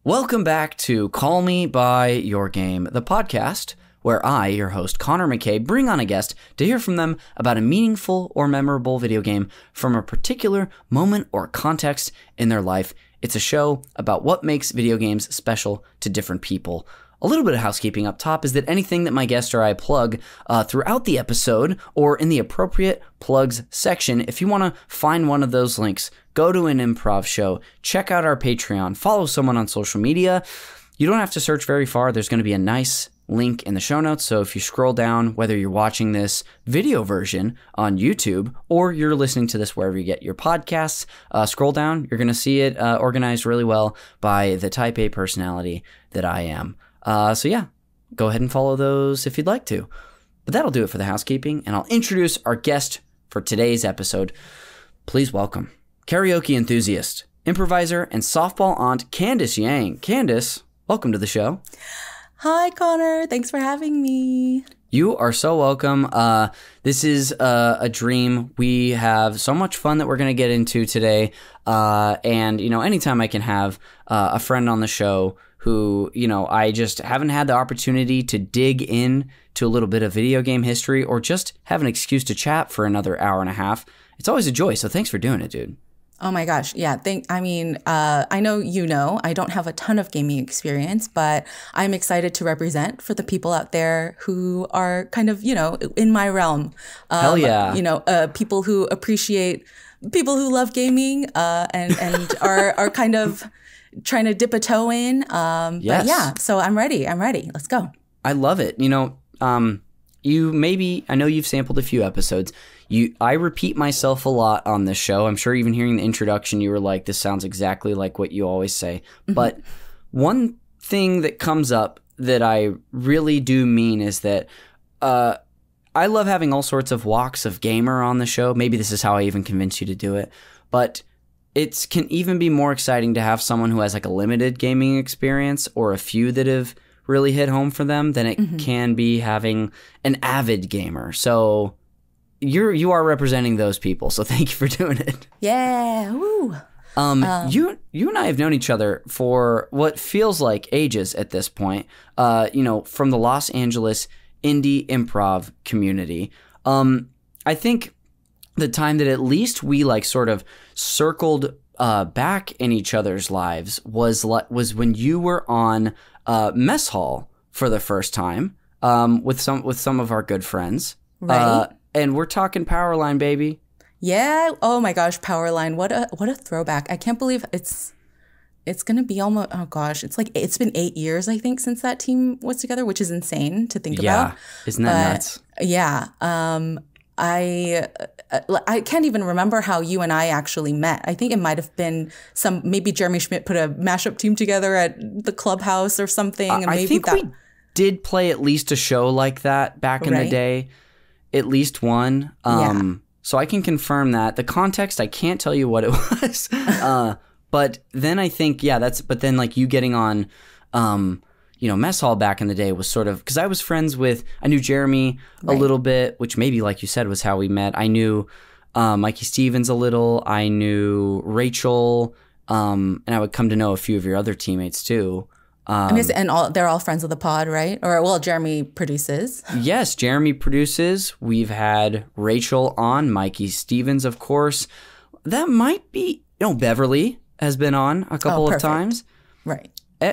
Welcome back to Call Me By Your Game, the podcast where I, your host, Connor McCabe, bring on a guest to hear from them about a meaningful or memorable video game from a particular moment or context in their life. It's a show about what makes video games special to different people. A little bit of housekeeping up top is that anything that my guest or I plug throughout the episode or in the appropriate plugs section, if you want to find one of those links, go to an improv show, check out our Patreon, follow someone on social media. You don't have to search very far. There's going to be a nice link in the show notes. So if you scroll down, whether you're watching this video version on YouTube or you're listening to this wherever you get your podcasts, scroll down. You're going to see it organized really well by the type A personality that I am. So yeah, go ahead and follow those if you'd like to. But that'll do it for the housekeeping, and I'll introduce our guest for today's episode. Please welcome karaoke enthusiast, improviser, and softball aunt Candice Yang. Candice, welcome to the show. Hi, Connor. Thanks for having me. You are so welcome. This is a dream. We have so much fun that we're going to get into today. And, you know, anytime I can have a friend on the show who, you know, I just haven't had the opportunity to dig in to a little bit of video game history or just have an excuse to chat for another hour and a half, it's always a joy. So thanks for doing it, dude. Oh my gosh. Yeah. I know I don't have a ton of gaming experience, but I'm excited to represent for the people out there who are kind of, you know, in my realm. Hell yeah. You know, people who appreciate, people who love gaming and are kind of trying to dip a toe in. Yes. But yeah, so I'm ready. Let's go. I love it. You know, I know you've sampled a few episodes. I repeat myself a lot on this show. I'm sure even hearing the introduction, you were like, this sounds exactly like what you always say. Mm-hmm. But one thing that comes up that I really do mean is that I love having all sorts of walks of gamer on the show. Maybe this is how I even convince you to do it. But it can even be more exciting to have someone who has like a limited gaming experience or a few that have really hit home for them than it can be having an avid gamer. So you are representing those people. So thank you for doing it. Yeah. Woo. You and I have known each other for what feels like ages at this point. You know, from the Los Angeles indie improv community. I think the time that at least we like sort of circled back in each other's lives was when you were on Mess Hall for the first time with some of our good friends. Right. And we're talking Powerline, baby. Yeah. Oh my gosh, Powerline. What a throwback. I can't believe it's going to be almost, oh gosh, it's been 8 years, I think, since that team was together, which is insane to think about. Yeah. Isn't that nuts? Yeah. I can't even remember how you and I actually met. I think it might have been maybe Jeremy Schmidt put a mashup team together at the clubhouse or something. And maybe I think we did play at least a show like that back in the day. At least one. So I can confirm that. The context, I can't tell you what it was. But then I think, but then like you getting on, you know, Mess Hall back in the day was sort of, because I knew Jeremy a little bit, which maybe, like you said, was how we met. I knew Mikey Stevens a little. I knew Rachel, and I would come to know a few of your other teammates too. They're all friends of the pod, right? Or, well, Jeremy produces. Yes, Jeremy produces. We've had Rachel on, Mikey Stevens, of course. That might be, Beverly has been on a couple of times. Right.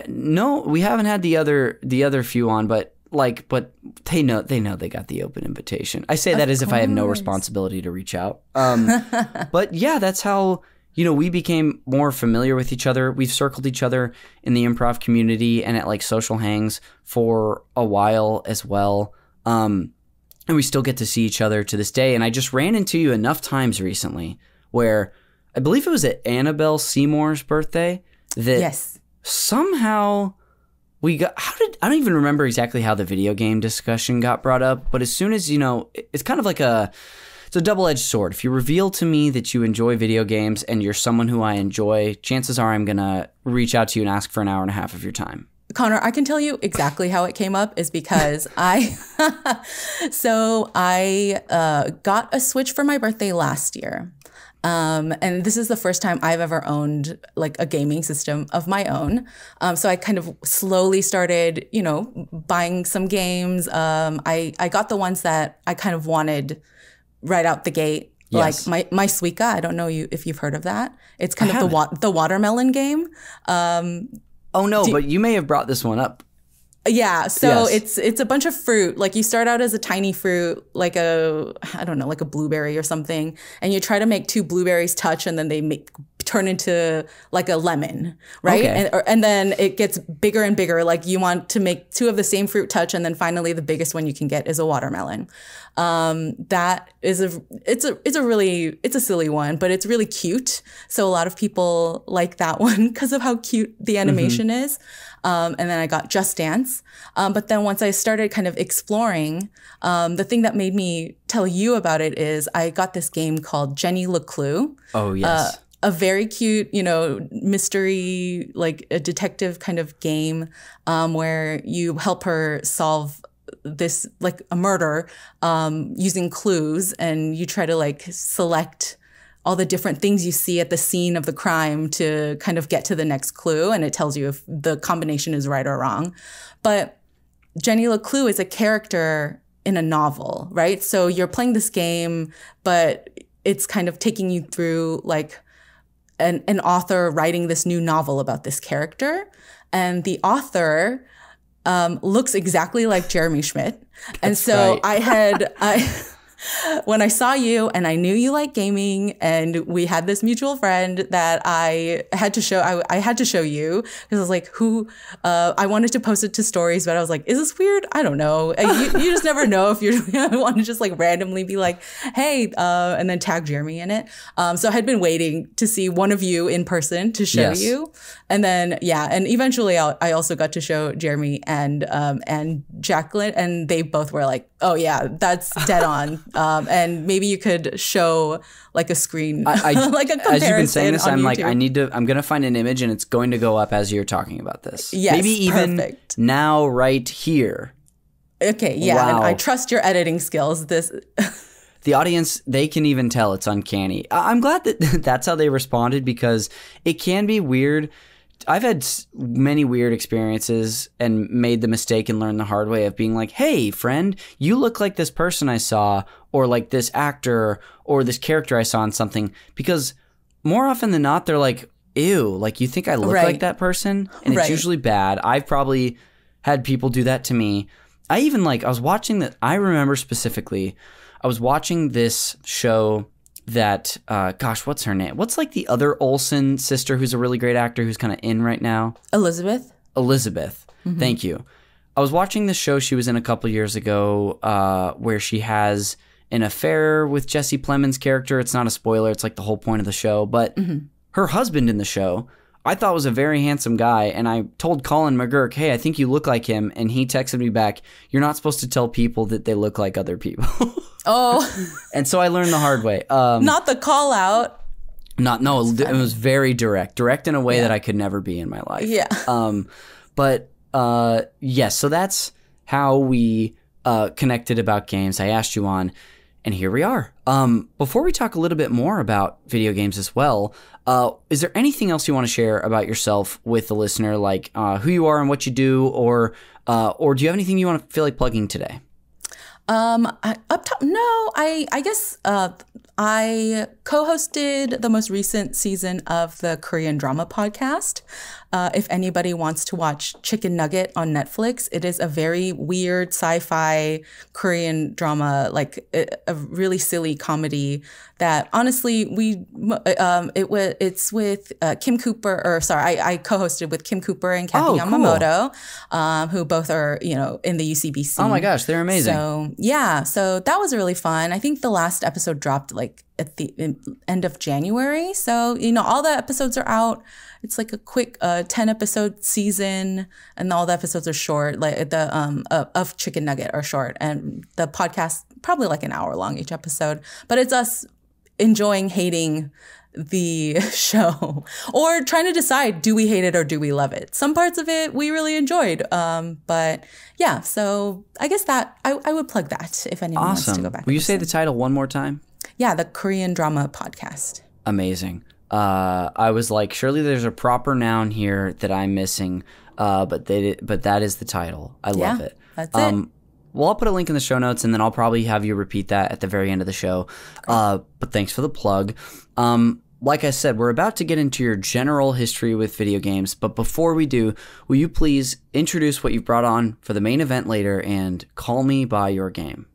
No, we haven't had the other few on, but they know they got the open invitation. I say that as if I have no responsibility to reach out. But yeah, that's how, we became more familiar with each other. We've circled each other in the improv community and at like social hangs for a while as well. And we still get to see each other to this day. And I just ran into you enough times recently where I believe it was at Annabelle Seymour's birthday that somehow we got, I don't even remember exactly how the video game discussion got brought up, but as soon as, it's kind of like it's a double-edged sword. If you reveal to me that you enjoy video games and you're someone who I enjoy, chances are I'm going to reach out to you and ask for an hour and a half of your time. Connor, I can tell you exactly how it came up is because I got a Switch for my birthday last year. And this is the first time I've ever owned like a gaming system of my own. So I kind of slowly started, buying some games. I got the ones that I kind of wanted right out the gate. Yes. Like my Suica. I don't know if you've heard of that. It's kind of the watermelon game. Oh no, but you may have brought this one up. Yeah, so Yes. it's a bunch of fruit. Like you start out as a tiny fruit, like a blueberry or something, and you try to make two blueberries touch, and then they turn into like a lemon, right? Okay. And then it gets bigger and bigger. Like you want to make two of the same fruit touch, and then finally the biggest one you can get is a watermelon. That is it's a silly one, but it's really cute. So a lot of people like that one because of how cute the animation is. And then I got Just Dance. But then once I started kind of exploring, the thing that made me tell you about it is I got this game called Jenny LeClue. Oh, yes. A very cute, mystery, like a detective kind of game where you help her solve this, like a murder using clues, and you try to like select all the different things you see at the scene of the crime to kind of get to the next clue, and it tells you if the combination is right or wrong. But Jenny LeClue is a character in a novel, right? So you're playing this game, but it's kind of taking you through like an author writing this new novel about this character. And the author looks exactly like Jeremy Schmidt. And so right. When I saw you and I knew you like gaming, and we had this mutual friend that I had to show you, because I was like, I wanted to post it to stories, but I was like, is this weird? I don't know. You just never know if you want to just like randomly be like, hey, and then tag Jeremy in it. So I had been waiting to see one of you in person to show you. And then, and eventually I also got to show Jeremy and Jacqueline, and they both were like, oh yeah, that's dead on. And maybe you could show like a screen, like a comparison. As you've been saying this, on I'm YouTube. like, I'm going to find an image, and it's going to go up as you're talking about this. Yes, maybe even perfect. now, right here. Okay, yeah, Wow. and I trust your editing skills. The audience, they can even tell it's uncanny. I'm glad that that's how they responded, because it can be weird. I've had many weird experiences and made the mistake and learned the hard way of being like, hey, friend, you look like this person I saw, or like this actor or this character I saw in something. Because more often than not, they're like, ew, like you think I look like that person? And it's usually bad. I've probably had people do that to me. I was watching that. I remember specifically, I was watching this show that, what's her name? What's like the other Olsen sister who's a really great actor who's kind of in right now? Elizabeth. Mm-hmm. Thank you. I was watching this show she was in a couple years ago where she has an affair with Jesse Plemons' character. It's not a spoiler. It's like the whole point of the show. But her husband in the show, I thought was a very handsome guy. And I told Colin McGurk, hey, I think you look like him. And he texted me back, you're not supposed to tell people that they look like other people. Oh. And so I learned the hard way. Not the call out. It was very direct in a way that I could never be in my life. Yeah. Yes, so that's how we connected about games. I asked you on, and here we are. Before we talk a little bit more about video games as well, is there anything else you want to share about yourself with the listener, like who you are and what you do, or do you have anything you want to feel like plugging today? I guess I co-hosted the most recent season of the Korean drama podcast. If anybody wants to watch Chicken Nugget on Netflix, it is a very weird sci-fi Korean drama, like a really silly comedy that honestly it's with Kim Cooper, I co-hosted with Kim Cooper and Kathy Yamamoto, who both are, in the UCB scene. Oh my gosh, they're amazing. So that was really fun. I think the last episode dropped like at the end of January. So, all the episodes are out. It's like a quick 10 episode season, and all the episodes are short, like the of Chicken Nugget are short, and the podcast probably like an hour long each episode. But it's us enjoying hating the show, or trying to decide, do we hate it or do we love it? Some parts of it we really enjoyed. But yeah, so I guess that I would plug that if anyone wants to go back. Will you say the title one more time? Yeah, the Korean drama podcast. Amazing. I was like, surely there's a proper noun here that I'm missing, but that is the title. I love it. That's it. Well, I'll put a link in the show notes, and then I'll probably have you repeat that at the very end of the show. But thanks for the plug. Like I said, we're about to get into your general history with video games, but before we do, will you please introduce what you've brought on for the main event later and call me by your game?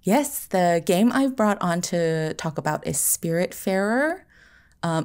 Yes, the game I've brought on to talk about is Spiritfarer.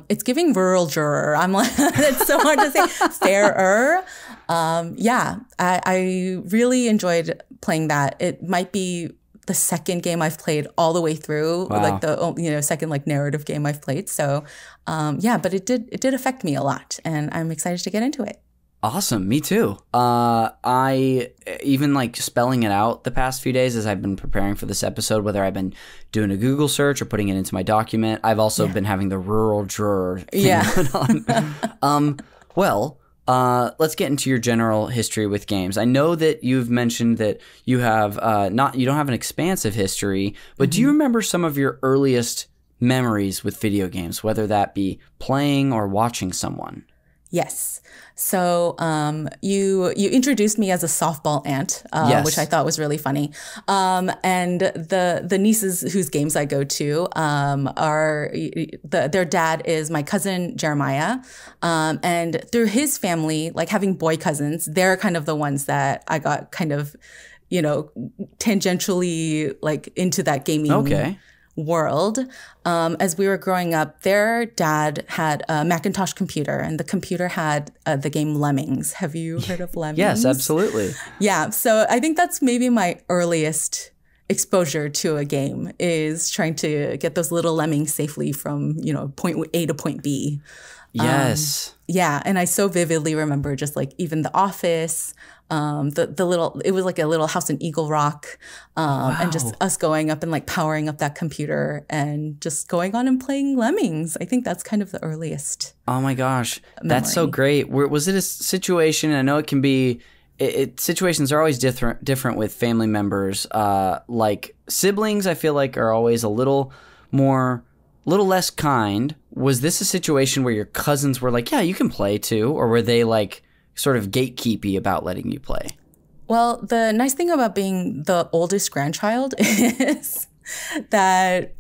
It's giving rural juror. I'm like, it's so hard to say. Fairer. I really enjoyed playing that. It might be the second game I've played all the way through, like the second like narrative game I've played. So, but it did affect me a lot, and I'm excited to get into it. Awesome. Me too. I even like spelling it out the past few days as I've been preparing for this episode, whether I've been doing a Google search or putting it into my document. I've also been having the rural juror thing going on. Let's get into your general history with games. I know that you've mentioned that you have you don't have an expansive history, but do you remember some of your earliest memories with video games, whether that be playing or watching someone? Yes. So you introduced me as a softball ant, which I thought was really funny. And the nieces whose games I go to their dad is my cousin Jeremiah. And through his family, like having boy cousins, they're kind of the ones that I got kind of, tangentially like into that gaming world. As we were growing up, their dad had a Macintosh computer, and the computer had the game Lemmings. Have you heard of Lemmings? Yes, absolutely. Yeah. So I think that's maybe my earliest exposure to a game, is trying to get those little lemmings safely from, point A to point B. Yes. And I so vividly remember just like even The Office, it was like a little house in Eagle Rock, and just us going up and like powering up that computer and just going on and playing Lemmings. I think that's kind of the earliest. Oh my gosh, memory. That's so great. Was it a situation? I know it can be. Situations are always different with family members. Like siblings, I feel like are always a little less kind. Was this a situation where your cousins were like, yeah, you can play too? Or were they like sort of gatekeepy about letting you play? Well, the nice thing about being the oldest grandchild is that,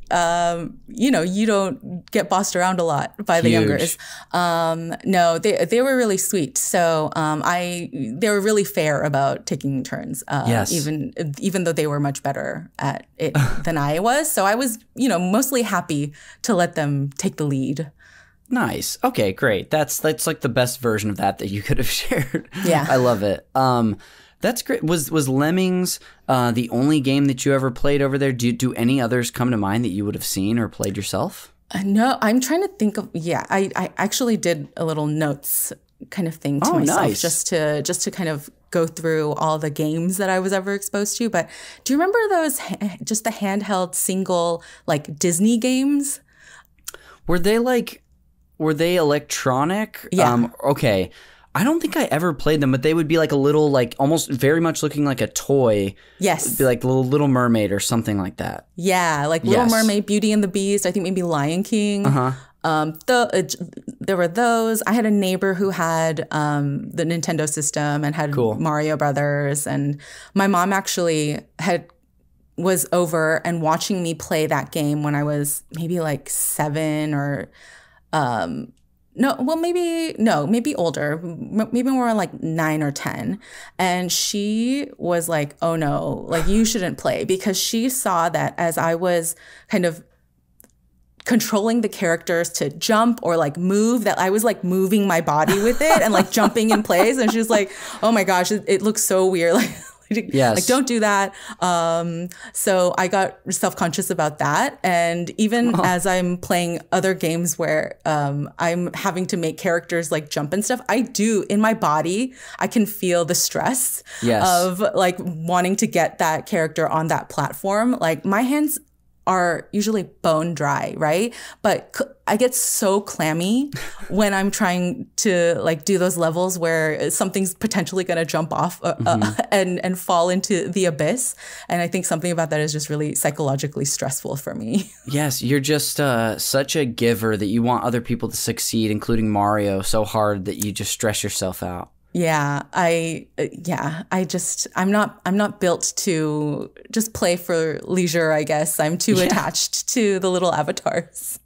you don't get bossed around a lot by the youngers. No, they were really sweet. So they were really fair about taking turns, even though they were much better at it than I was. So I was, mostly happy to let them take the lead. Nice. Okay, great. That's like the best version of that you could have shared. Yeah. I love it. That's great. Was Lemmings the only game that you ever played over there? Do any others come to mind that you would have seen or played yourself? No, I'm trying to think of. Yeah, I actually did a little notes kind of thing to myself, nice. just to kind of go through all the games that I was ever exposed to. But do you remember those just the handheld single like Disney games? Were they electronic? Yeah. Okay. I don't think I ever played them, but they would be like a little, like almost very much looking like a toy. Yes. It'd be like Little Mermaid or something like that. Yeah, like Little Mermaid, Beauty and the Beast. I think maybe Lion King. There were those. I had a neighbor who had the Nintendo system and had Mario Brothers, and my mom actually was over and watching me play that game when I was maybe like 7 or. Maybe older, maybe more like 9 or 10. And she was like, oh no, like you shouldn't play, because she saw that as I was kind of controlling the characters to jump or like move, that I was like moving my body with it and like jumping in place. And she was like, oh my gosh, it looks so weird. Yes. Like, don't do that. So I got self-conscious about that. And even as I'm playing other games where I'm having to make characters like jump and stuff, I do in my body, I can feel the stress of like wanting to get that character on that platform. Like my hands are usually bone dry, right? But I get so clammy when I'm trying to like do those levels where something's potentially going to jump off and fall into the abyss. And I think something about that is just really psychologically stressful for me. Yes, you're just such a giver that you want other people to succeed, including Mario, so hard that you just stress yourself out. Yeah, I'm not built to just play for leisure, I guess. I'm too attached to the little avatars.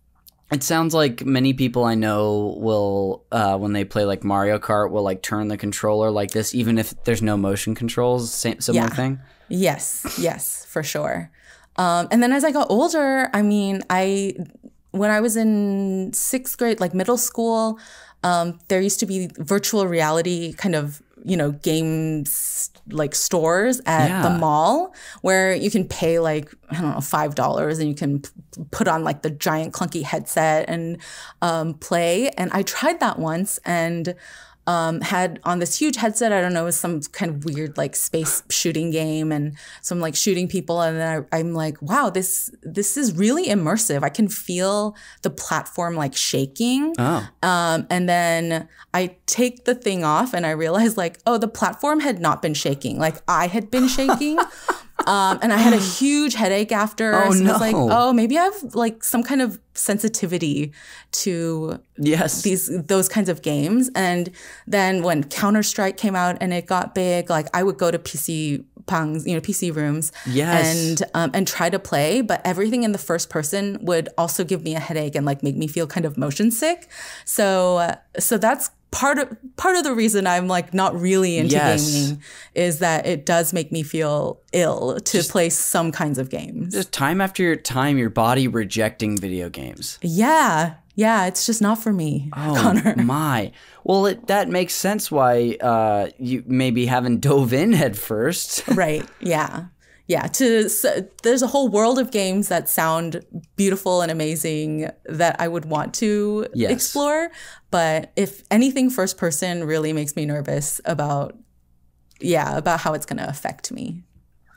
It sounds like many people I know will, when they play like Mario Kart, will like turn the controller like this, even if there's no motion controls, similar thing? Yes, for sure. And then as I got older, I mean, when I was in 6th grade, like middle school, there used to be virtual reality kind of, games like stores at the mall where you can pay like, I don't know, $5 and you can put on like the giant clunky headset and play. And I tried that once and had on this huge headset, I don't know, it was some kind of weird like space shooting game, and so I'm like shooting people, and then I'm like, wow, this is really immersive. I can feel the platform like shaking. And then I take the thing off and I realize like, oh, the platform had not been shaking. Like I had been shaking. And I had a huge headache after. Oh, so no. I was like, oh, maybe I have like some kind of sensitivity to those kinds of games. And then when Counter-Strike came out and it got big, like I would go to PC rooms and try to play. But everything in the first person would also give me a headache and like make me feel kind of motion sick. So that's part of the reason I'm like not really into gaming is that it does make me feel ill to play some kinds of games. Just time after time, your body rejecting video games. Yeah, it's just not for me, Connor. My. Well, that makes sense why you maybe haven't dove in head first. Right, yeah. Yeah, there's a whole world of games that sound beautiful and amazing that I would want to explore. But if anything first person really makes me nervous about how it's going to affect me.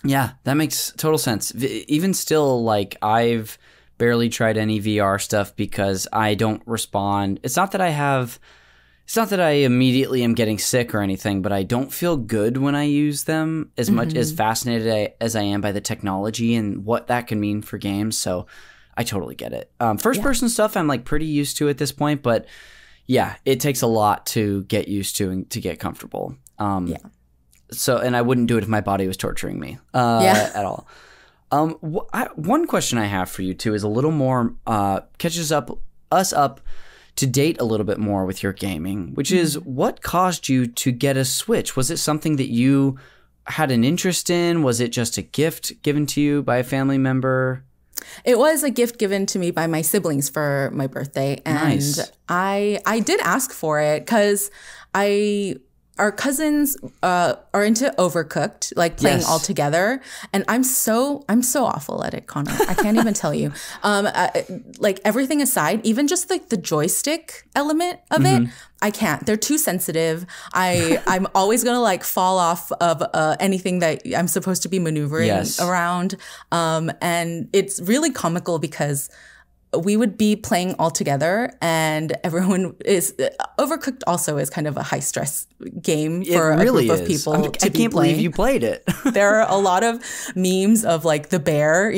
Yeah, that makes total sense. Even still, like I've barely tried any VR stuff because I don't respond. It's not that I immediately am getting sick or anything, but I don't feel good when I use them as much as fascinated as I am by the technology and what that can mean for games. So I totally get it. First person stuff, I'm like pretty used to at this point, but yeah, it takes a lot to get used to and to get comfortable. So, and I wouldn't do it if my body was torturing me at all. One question I have for you too is a little more, catches us up to date a little bit more with your gaming, which is what caused you to get a Switch? Was it something that you had an interest in? Was it just a gift given to you by a family member? It was a gift given to me by my siblings for my birthday. And I did ask for it because our cousins are into Overcooked, like playing all together, and I'm so awful at it, Connor. I can't even tell you. Like everything aside, even just like the joystick element of it, I can't. They're too sensitive. I'm always gonna like fall off of anything that I'm supposed to be maneuvering around, and it's really comical because we would be playing all together and everyone is Overcooked also is kind of a high stress game for a group of people. I can't believe you played it. There are a lot of memes of like the bear,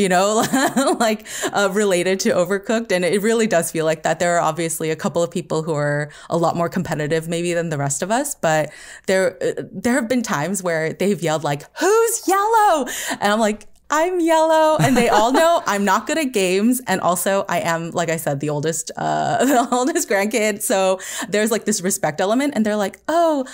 like related to Overcooked. And it really does feel like that. There are obviously a couple of people who are a lot more competitive maybe than the rest of us. But there have been times where they've yelled like, "Who's yellow?" And I'm like, I'm yellow, and they all know I'm not good at games, and also I am, like I said, the oldest grandkid. So there's like this respect element, and they're like, "Oh,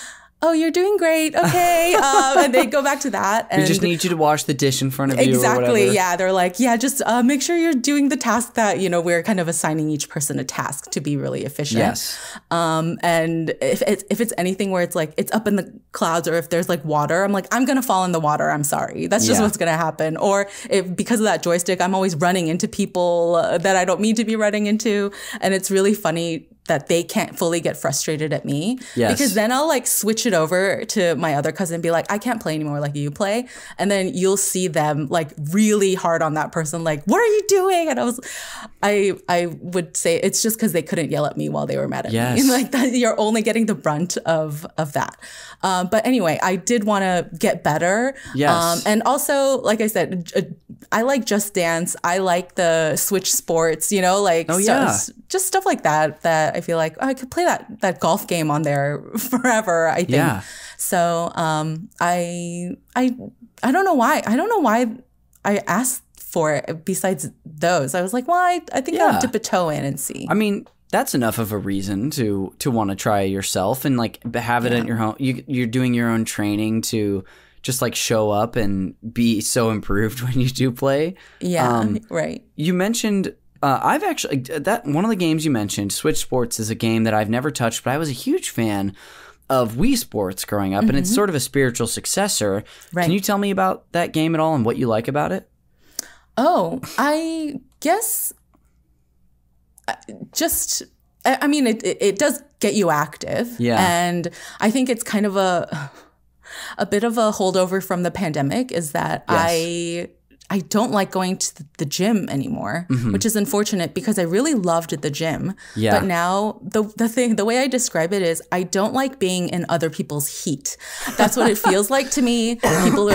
you're doing great, okay," and they go back to that. And we just need you to wash the dish in front of you. Exactly, yeah. They're like, "Yeah, just make sure you're doing the task that we're kind of assigning each person a task to be really efficient." Yes. And if it's anything where it's like it's up in the clouds, or if there's like water, I'm like, I'm gonna fall in the water. I'm sorry. That's just what's gonna happen. Or if because of that joystick, I'm always running into people that I don't mean to be running into, and it's really funny that they can't fully get frustrated at me. Yes. Because then I'll like switch it over to my other cousin and be like, I can't play anymore like you play. And then you'll see them like really hard on that person, like, what are you doing? And I would say it's just because they couldn't yell at me while they were mad at me. Like that, you're only getting the brunt of that. But anyway, I did want to get better. Yes. And also, like I said, I like Just Dance. I like the Switch sports, you know, like just stuff like that I feel like I could play that golf game on there forever, I think. Yeah. So I don't know why. I don't know why I asked for it besides those. I was like, well, I think I'll dip a toe in and see. I mean, that's enough of a reason to want to try yourself and like have it at your home. You're doing your own training to just like show up and be so improved when you do play. Yeah, right. You mentioned I've actually that one of the games you mentioned, Switch Sports, is a game that I've never touched, but I was a huge fan of Wii Sports growing up, and it's sort of a spiritual successor. Right. Can you tell me about that game at all and what you like about it? Oh, I guess just, I mean, it does get you active. Yeah. And I think it's kind of a bit of a holdover from the pandemic is that I don't like going to the gym anymore, which is unfortunate because I really loved the gym. Yeah. But now the way I describe it is I don't like being in other people's heat. That's what it feels like to me. People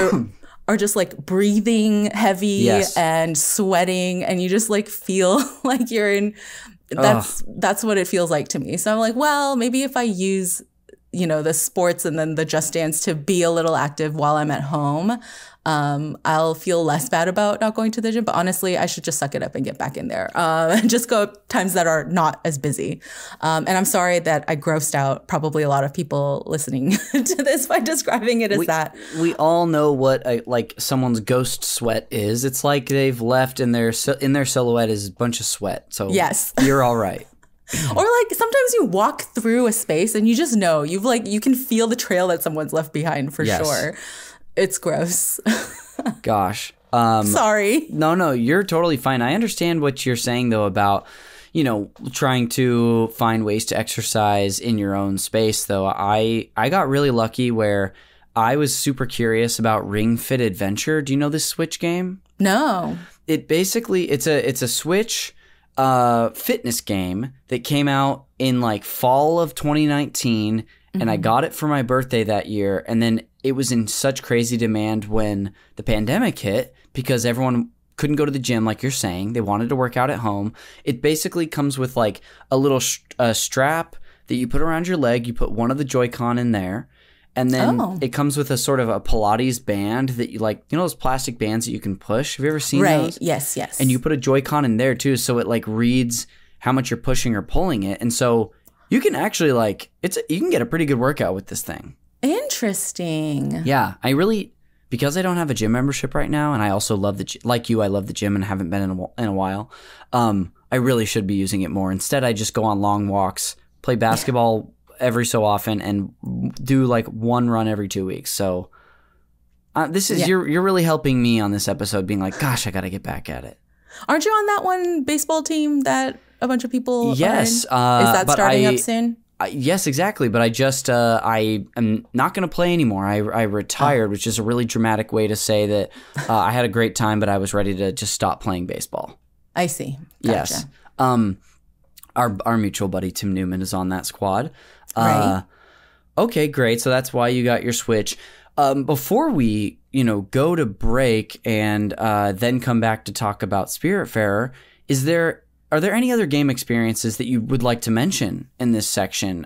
are just like breathing heavy and sweating, and you just like feel like you're in. That's what it feels like to me. So I'm like, well, maybe if I use, you know, the sports and then the Just Dance to be a little active while I'm at home, I'll feel less bad about not going to the gym. But honestly, I should just suck it up and get back in there. Just go times that are not as busy. And I'm sorry that I grossed out probably a lot of people listening to this by describing it as that. We all know what like someone's ghost sweat is. It's like they've left and their silhouette is a bunch of sweat. So yes, you're all right. Or like sometimes you walk through a space and you just know you can feel the trail that someone's left behind for sure. It's gross. Gosh. Sorry. No, you're totally fine. I understand what you're saying though about, you know, trying to find ways to exercise in your own space though. I got really lucky where I was super curious about Ring Fit Adventure. Do you know this Switch game? No. It basically it's a Switch fitness game that came out in like fall of 2019 and I got it for my birthday that year, and then it was in such crazy demand when the pandemic hit because everyone couldn't go to the gym like you're saying. They wanted to work out at home. It basically comes with like a little strap that you put around your leg. You put one of the Joy-Con in there. And then it comes with a sort of a Pilates band that you like, you know, those plastic bands that you can push. Have you ever seen those? Yes. And you put a Joy-Con in there too. So it like reads how much you're pushing or pulling it. And so you can actually like, you can get a pretty good workout with this thing. Interesting. Yeah. Because I don't have a gym membership right now. And I also love like you, I love the gym and haven't been in a while. I really should be using it more. Instead, I just go on long walks, play basketball every so often, and do like one run every 2 weeks. So this is you're really helping me on this episode, being like, gosh, I got to get back at it. Aren't you on that one baseball team that a bunch of people are in? Is that starting up soon? Yes, exactly. But I just I am not going to play anymore. I retired, which is a really dramatic way to say that I had a great time, but I was ready to just stop playing baseball. I see. Gotcha. Yes. Our mutual buddy Tim Newman is on that squad. Right. Okay, great. So that's why you got your Switch. Before we, go to break and then come back to talk about Spiritfarer, are there any other game experiences that you would like to mention in this section?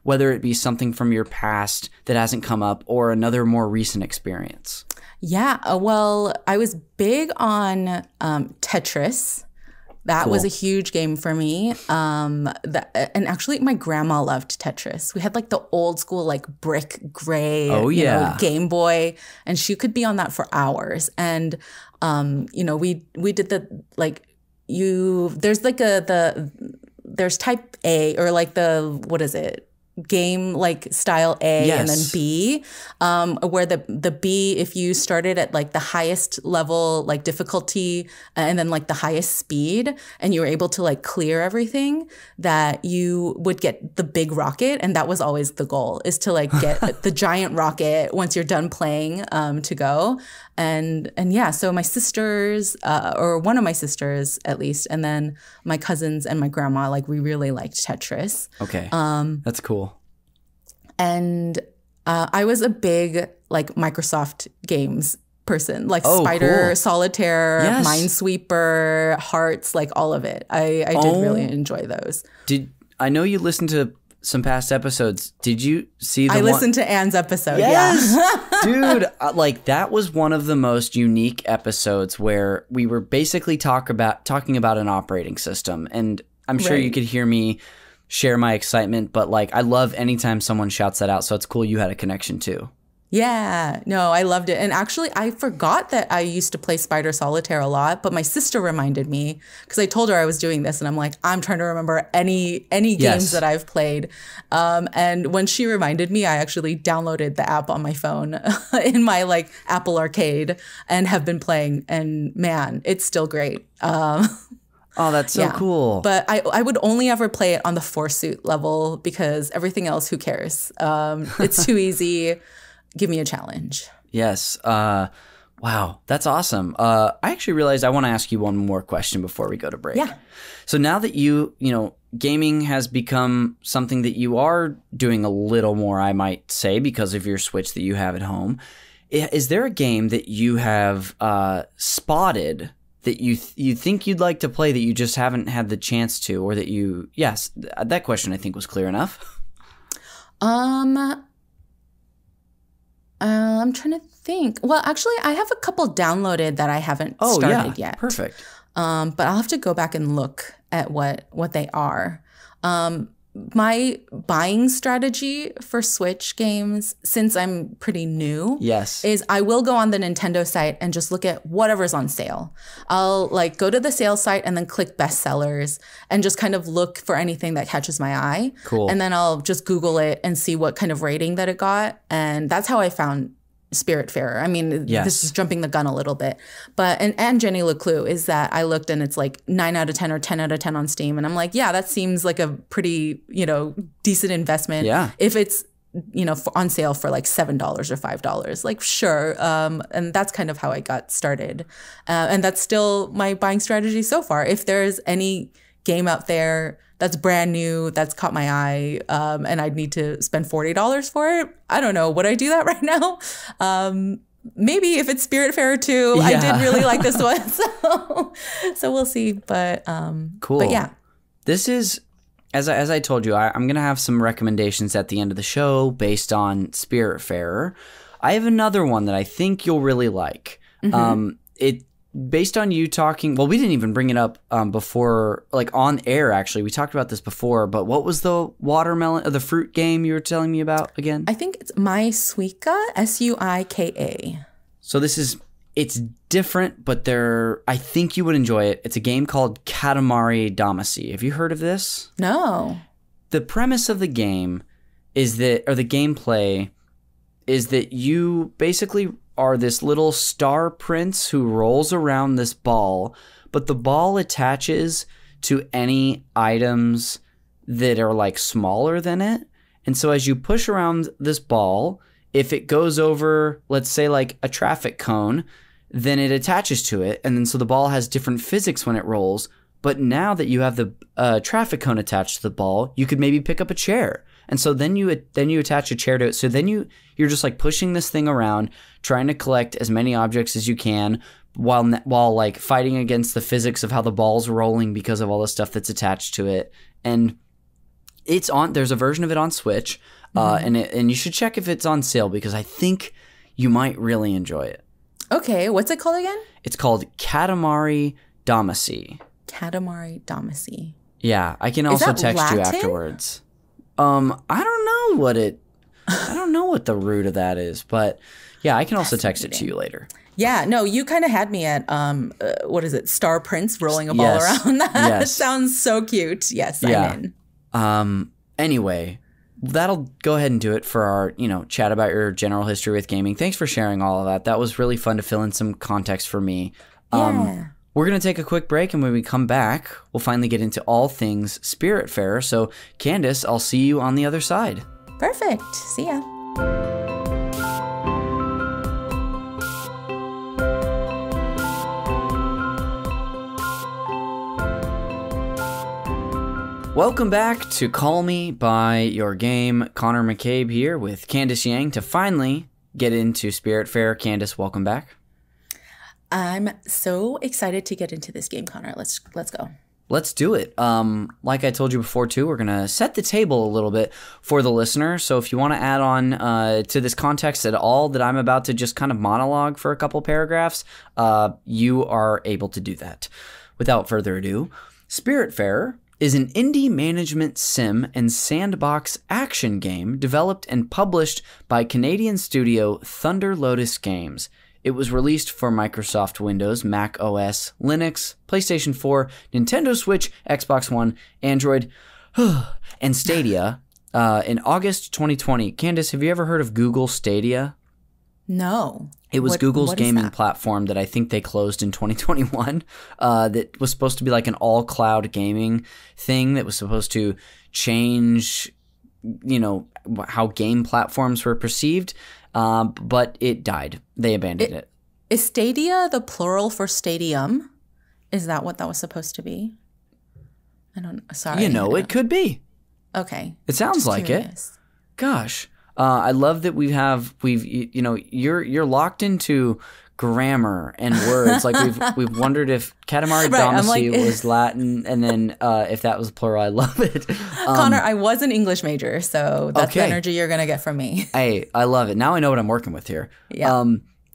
Whether it be something from your past that hasn't come up or another more recent experience? Yeah. Well, I was big on Tetris. That was a huge game for me. And actually, my grandma loved Tetris. We had like the old school, like brick gray, Game Boy, and she could be on that for hours. And we did the like there's like there's type A or like what is it? game like style A and then B, where the B, if you started at like the highest level, like difficulty, and then like the highest speed, and you were able to like clear everything, that you would get the big rocket. And that was always the goal, is to like get the giant rocket once you're done playing, to go. And yeah, so my sisters, or one of my sisters at least, and then my cousins and my grandma, like we really liked Tetris. Okay. That's cool. And I was a big like Microsoft games person, like Spider, cool. Solitaire, Yes. Minesweeper, Hearts, like all of it. I did really enjoy those. I know you listened to some past episodes. Did you see the I listened to Anne's episode. Yes. Yeah. Dude, like that was one of the most unique episodes where we were basically talking about an operating system. And I'm sure you could hear me share my excitement, but like I love anytime someone shouts that out. So it's cool you had a connection too. Yeah, no, I loved it. And actually, I forgot that I used to play Spider Solitaire a lot, but my sister reminded me, because I told her I was doing this, and I'm like, I'm trying to remember any games that I've played. And when she reminded me, I actually downloaded the app on my phone in my like Apple Arcade and have been playing. And man, it's still great. Oh, that's so cool. But I would only ever play it on the 4-suit level, because everything else, who cares? It's too easy. Give me a challenge. Yes. Wow, that's awesome. I actually realized I want to ask you one more question before we go to break. Yeah. So now that you know, gaming has become something that you are doing a little more, I might say, because of your Switch that you have at home. Is there a game that you have spotted that you think you'd like to play that you just haven't had the chance to, or that you? Yes, that question I think was clear enough. I'm trying to think. Well, actually, I have a couple downloaded that I haven't started yet. Perfect. But I'll have to go back and look at what they are. My buying strategy for Switch games, since I'm pretty new, is I will go on the Nintendo site and just look at whatever's on sale. I'll like go to the sales site and then click bestsellers and just kind of look for anything that catches my eye. Cool. And then I'll just Google it and see what kind of rating that it got. And that's how I found Spiritfarer. I mean, this is jumping the gun a little bit, but and Jenny LeClue is that I looked and it's like 9 out of 10 or 10 out of 10 on Steam, and I'm like, yeah, that seems like a pretty decent investment. Yeah, if it's on sale for like $7 or $5, like sure. And that's kind of how I got started, and that's still my buying strategy so far. If there's any game out there that's brand new, that's caught my eye, and I'd need to spend $40 for it, I don't know. Would I do that right now? Maybe if it's Spiritfarer 2. I did really like this one. So we'll see. But cool. But yeah. This is, as I told you, I'm going to have some recommendations at the end of the show based on Spiritfarer. I have another one that I think you'll really like. Based on you talking, well, we didn't even bring it up before, like on air, actually. We talked about this before, but what was the watermelon, or the fruit game you were telling me about again? I think it's Suika, Suika. So it's different, but I think you would enjoy it. It's a game called Katamari Damacy. Have you heard of this? No. The premise of the game is that, or the gameplay is that you basically are this little star prince who rolls around this ball, but the ball attaches to any items that are like smaller than it. And so as you push around this ball, if it goes over, let's say like a traffic cone, then it attaches to it. And then so the ball has different physics when it rolls. But now that you have the traffic cone attached to the ball, you could maybe pick up a chair. And so then you attach a chair to it. So then you're just like pushing this thing around, trying to collect as many objects as you can while like fighting against the physics of how the ball's rolling because of all the stuff that's attached to it. And there's a version of it on Switch, and you should check if it's on sale, because I think you might really enjoy it. Okay, what's it called again? It's called Katamari Damacy. Katamari Damacy. Yeah, I can also text Latin? you afterwards. I don't know what the root of that is, but yeah, I can also text it to you later. Yeah, no, you kind of had me at, what is it, Star Prince rolling a ball around. That sounds so cute. Yes, I'm in. Anyway, that'll go ahead and do it for our, chat about your general history with gaming. Thanks for sharing all of that. That was really fun to fill in some context for me. Yeah. We're going to take a quick break, and when we come back, we'll finally get into all things Spiritfarer. So, Candice, I'll see you on the other side. Perfect. See ya. Welcome back to Call Me By Your Game. Connor McCabe here with Candice Yang to finally get into Spiritfarer. Candice, welcome back. I'm so excited to get into this game, Connor. Let's go. Let's do it. Like I told you before, too, we're going to set the table a little bit for the listener. So if you want to add on to this context at all that I'm about to just kind of monologue for a couple paragraphs, you are able to do that. Without further ado, Spiritfarer is an indie management sim and sandbox action game developed and published by Canadian studio Thunder Lotus Games. It was released for Microsoft Windows, Mac OS, Linux, PlayStation 4, Nintendo Switch, Xbox One, Android, and Stadia in August 2020. Candice, have you ever heard of Google Stadia? No. It was Google's gaming platform that I think they closed in 2021 that was supposed to be like an all-cloud gaming thing that was supposed to change, how game platforms were perceived, but it died. They abandoned it. Is Stadia the plural for stadium? Is that what that was supposed to be? I don't know. Sorry. It could be. Okay. It sounds like it. Gosh. I love that you're locked into grammar and words. Like we've wondered if Katamari Damacy was Latin, and then if that was plural. I love it. Connor, I was an English major, so that's the energy you're gonna get from me. Hey, I love it. Now I know what I'm working with here. Yeah.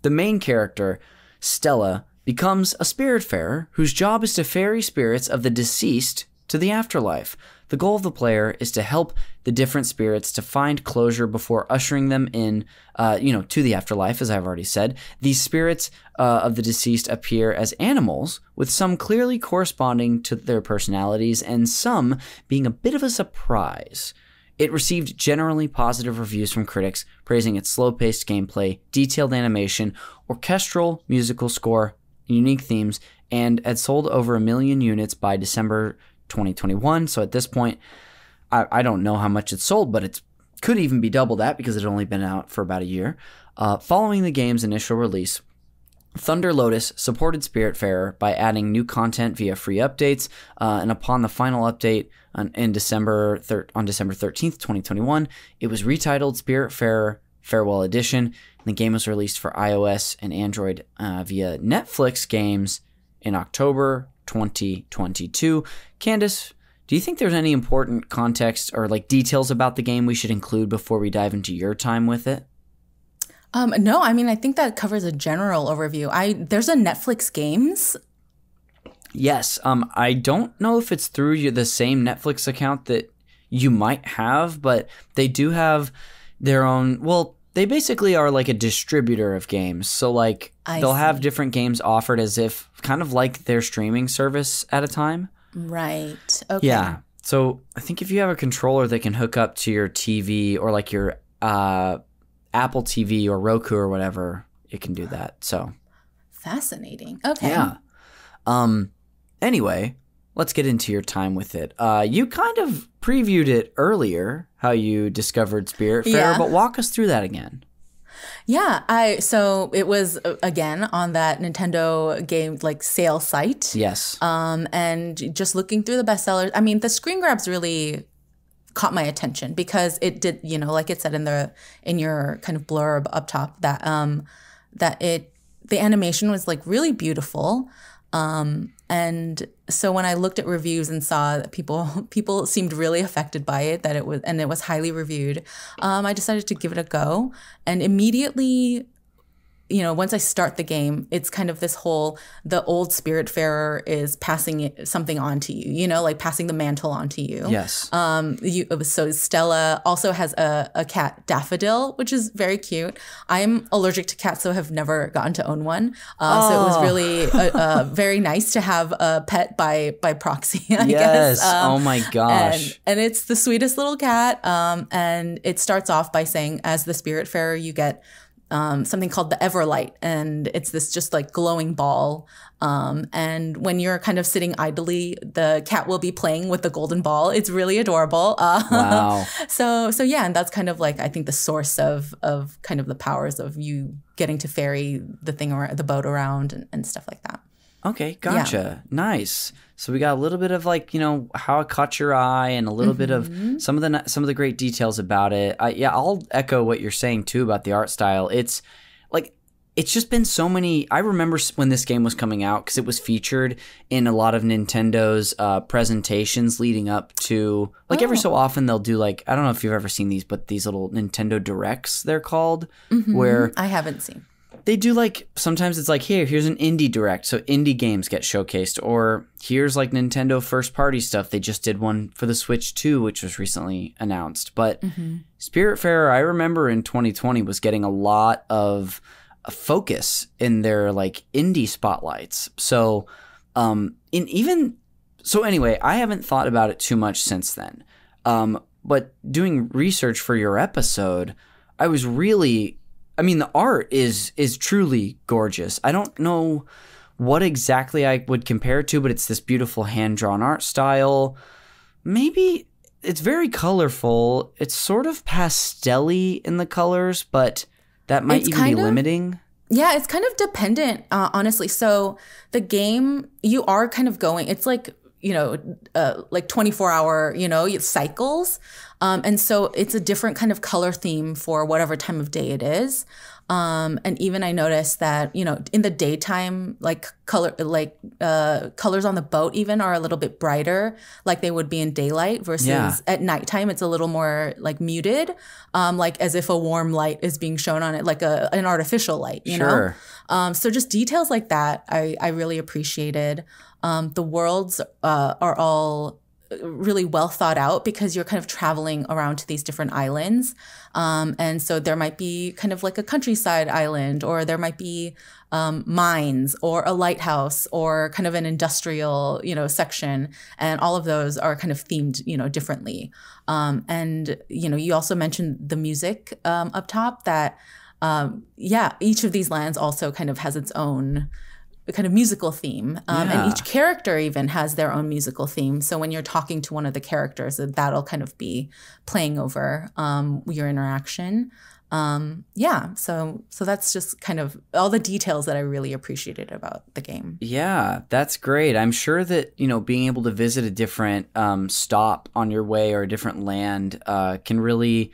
The main character, Stella, becomes a Spiritfarer whose job is to ferry spirits of the deceased to the afterlife. The goal of the player is to help the different spirits to find closure before ushering them in, to the afterlife, as I've already said. These spirits of the deceased appear as animals, with some clearly corresponding to their personalities and some being a bit of a surprise. It received generally positive reviews from critics, praising its slow-paced gameplay, detailed animation, orchestral musical score, unique themes, and had sold over 1 million units by December 2021. So at this point, I don't know how much it's sold, but it could even be double that because it had only been out for about a year. Following the game's initial release, Thunder Lotus supported Spiritfarer by adding new content via free updates, and upon the final update on December 13th, 2021, it was retitled Spiritfarer Farewell Edition, and the game was released for iOS and Android via Netflix Games in October 2022. Candice, do you think there's any important context or details about the game we should include before we dive into your time with it? No, I think that covers a general overview. There's a Netflix Games. Yes. I don't know if it's through the same Netflix account that you might have, but they do have their own, they basically are like a distributor of games. So they'll have different games offered as if kind of like their streaming service at a time. Right. Okay. Yeah. So I think if you have a controller that can hook up to your TV or your Apple TV or Roku or whatever, it can do that. So fascinating. Okay. Yeah. Anyway, let's get into your time with it. You kind of previewed it earlier, how you discovered Spiritfarer, but walk us through that again. Yeah, so it was again on that Nintendo game sale site. Yes. And just looking through the bestsellers, the screen grabs really caught my attention because it did, like it said in your kind of blurb up top that the animation was really beautiful. And so when I looked at reviews and saw that people seemed really affected by it, it was highly reviewed, I decided to give it a go and immediately once I start the game, it's kind of this whole, the old Spiritfarer is passing something on to you, like passing the mantle on to you. Yes. So Stella also has a cat, Daffodil, which is very cute. I'm allergic to cats, so have never gotten to own one. So it was really very nice to have a pet by proxy, I guess. Oh my gosh. And it's the sweetest little cat. And it starts off by saying, as the Spiritfarer, you get something called the Everlight, and it's this just like glowing ball. And when you're kind of sitting idly, the cat will be playing with the golden ball. It's really adorable. Wow. So yeah, and that's kind of like, I think, the source of kind of the powers of you getting to ferry the boat around and stuff like that. Okay, gotcha. Yeah. Nice. So we got a little bit of like, how it caught your eye, and a little bit of some of the great details about it. I'll echo what you're saying too about the art style. It's like, it's just been so many. I remember when this game was coming out, because it was featured in a lot of Nintendo's presentations leading up to, like, every so often they'll do, like, I don't know if you've ever seen these, but these little Nintendo Directs, they're called, where I haven't seen. They do, like, sometimes it's like, here's an indie direct, so indie games get showcased, or here's like Nintendo first party stuff. They just did one for the Switch 2, which was recently announced. But Spiritfarer, I remember in 2020 was getting a lot of focus in their like indie spotlights. So anyway, I haven't thought about it too much since then. But doing research for your episode, the art is truly gorgeous. I don't know what exactly I would compare it to, but it's this beautiful hand-drawn art style. Maybe it's very colorful. It's sort of pastel-y in the colors, but that might even be limiting. Yeah, it's kind of dependent, honestly. So the game, you are kind of going, it's like, like 24-hour, cycles. And so it's a different kind of color theme for whatever time of day it is. And even I noticed that, in the daytime, like colors on the boat even are a little bit brighter, like they would be in daylight, versus at nighttime, it's a little more like muted, like as if a warm light is being shown on it, like an artificial light, you know? So just details like that, I really appreciated. The worlds are all really well thought out, because you're kind of traveling around to these different islands. And so there might be kind of like a countryside island, or there might be mines, or a lighthouse, or kind of an industrial, section. And all of those are kind of themed, differently. And, you also mentioned the music up top, that, each of these lands also kind of has its own kind of musical theme. And each character even has their own musical theme. So when you're talking to one of the characters, that'll kind of be playing over your interaction. So that's just kind of all the details that I really appreciated about the game. Yeah, that's great. I'm sure that, being able to visit a different stop on your way, or a different land can really,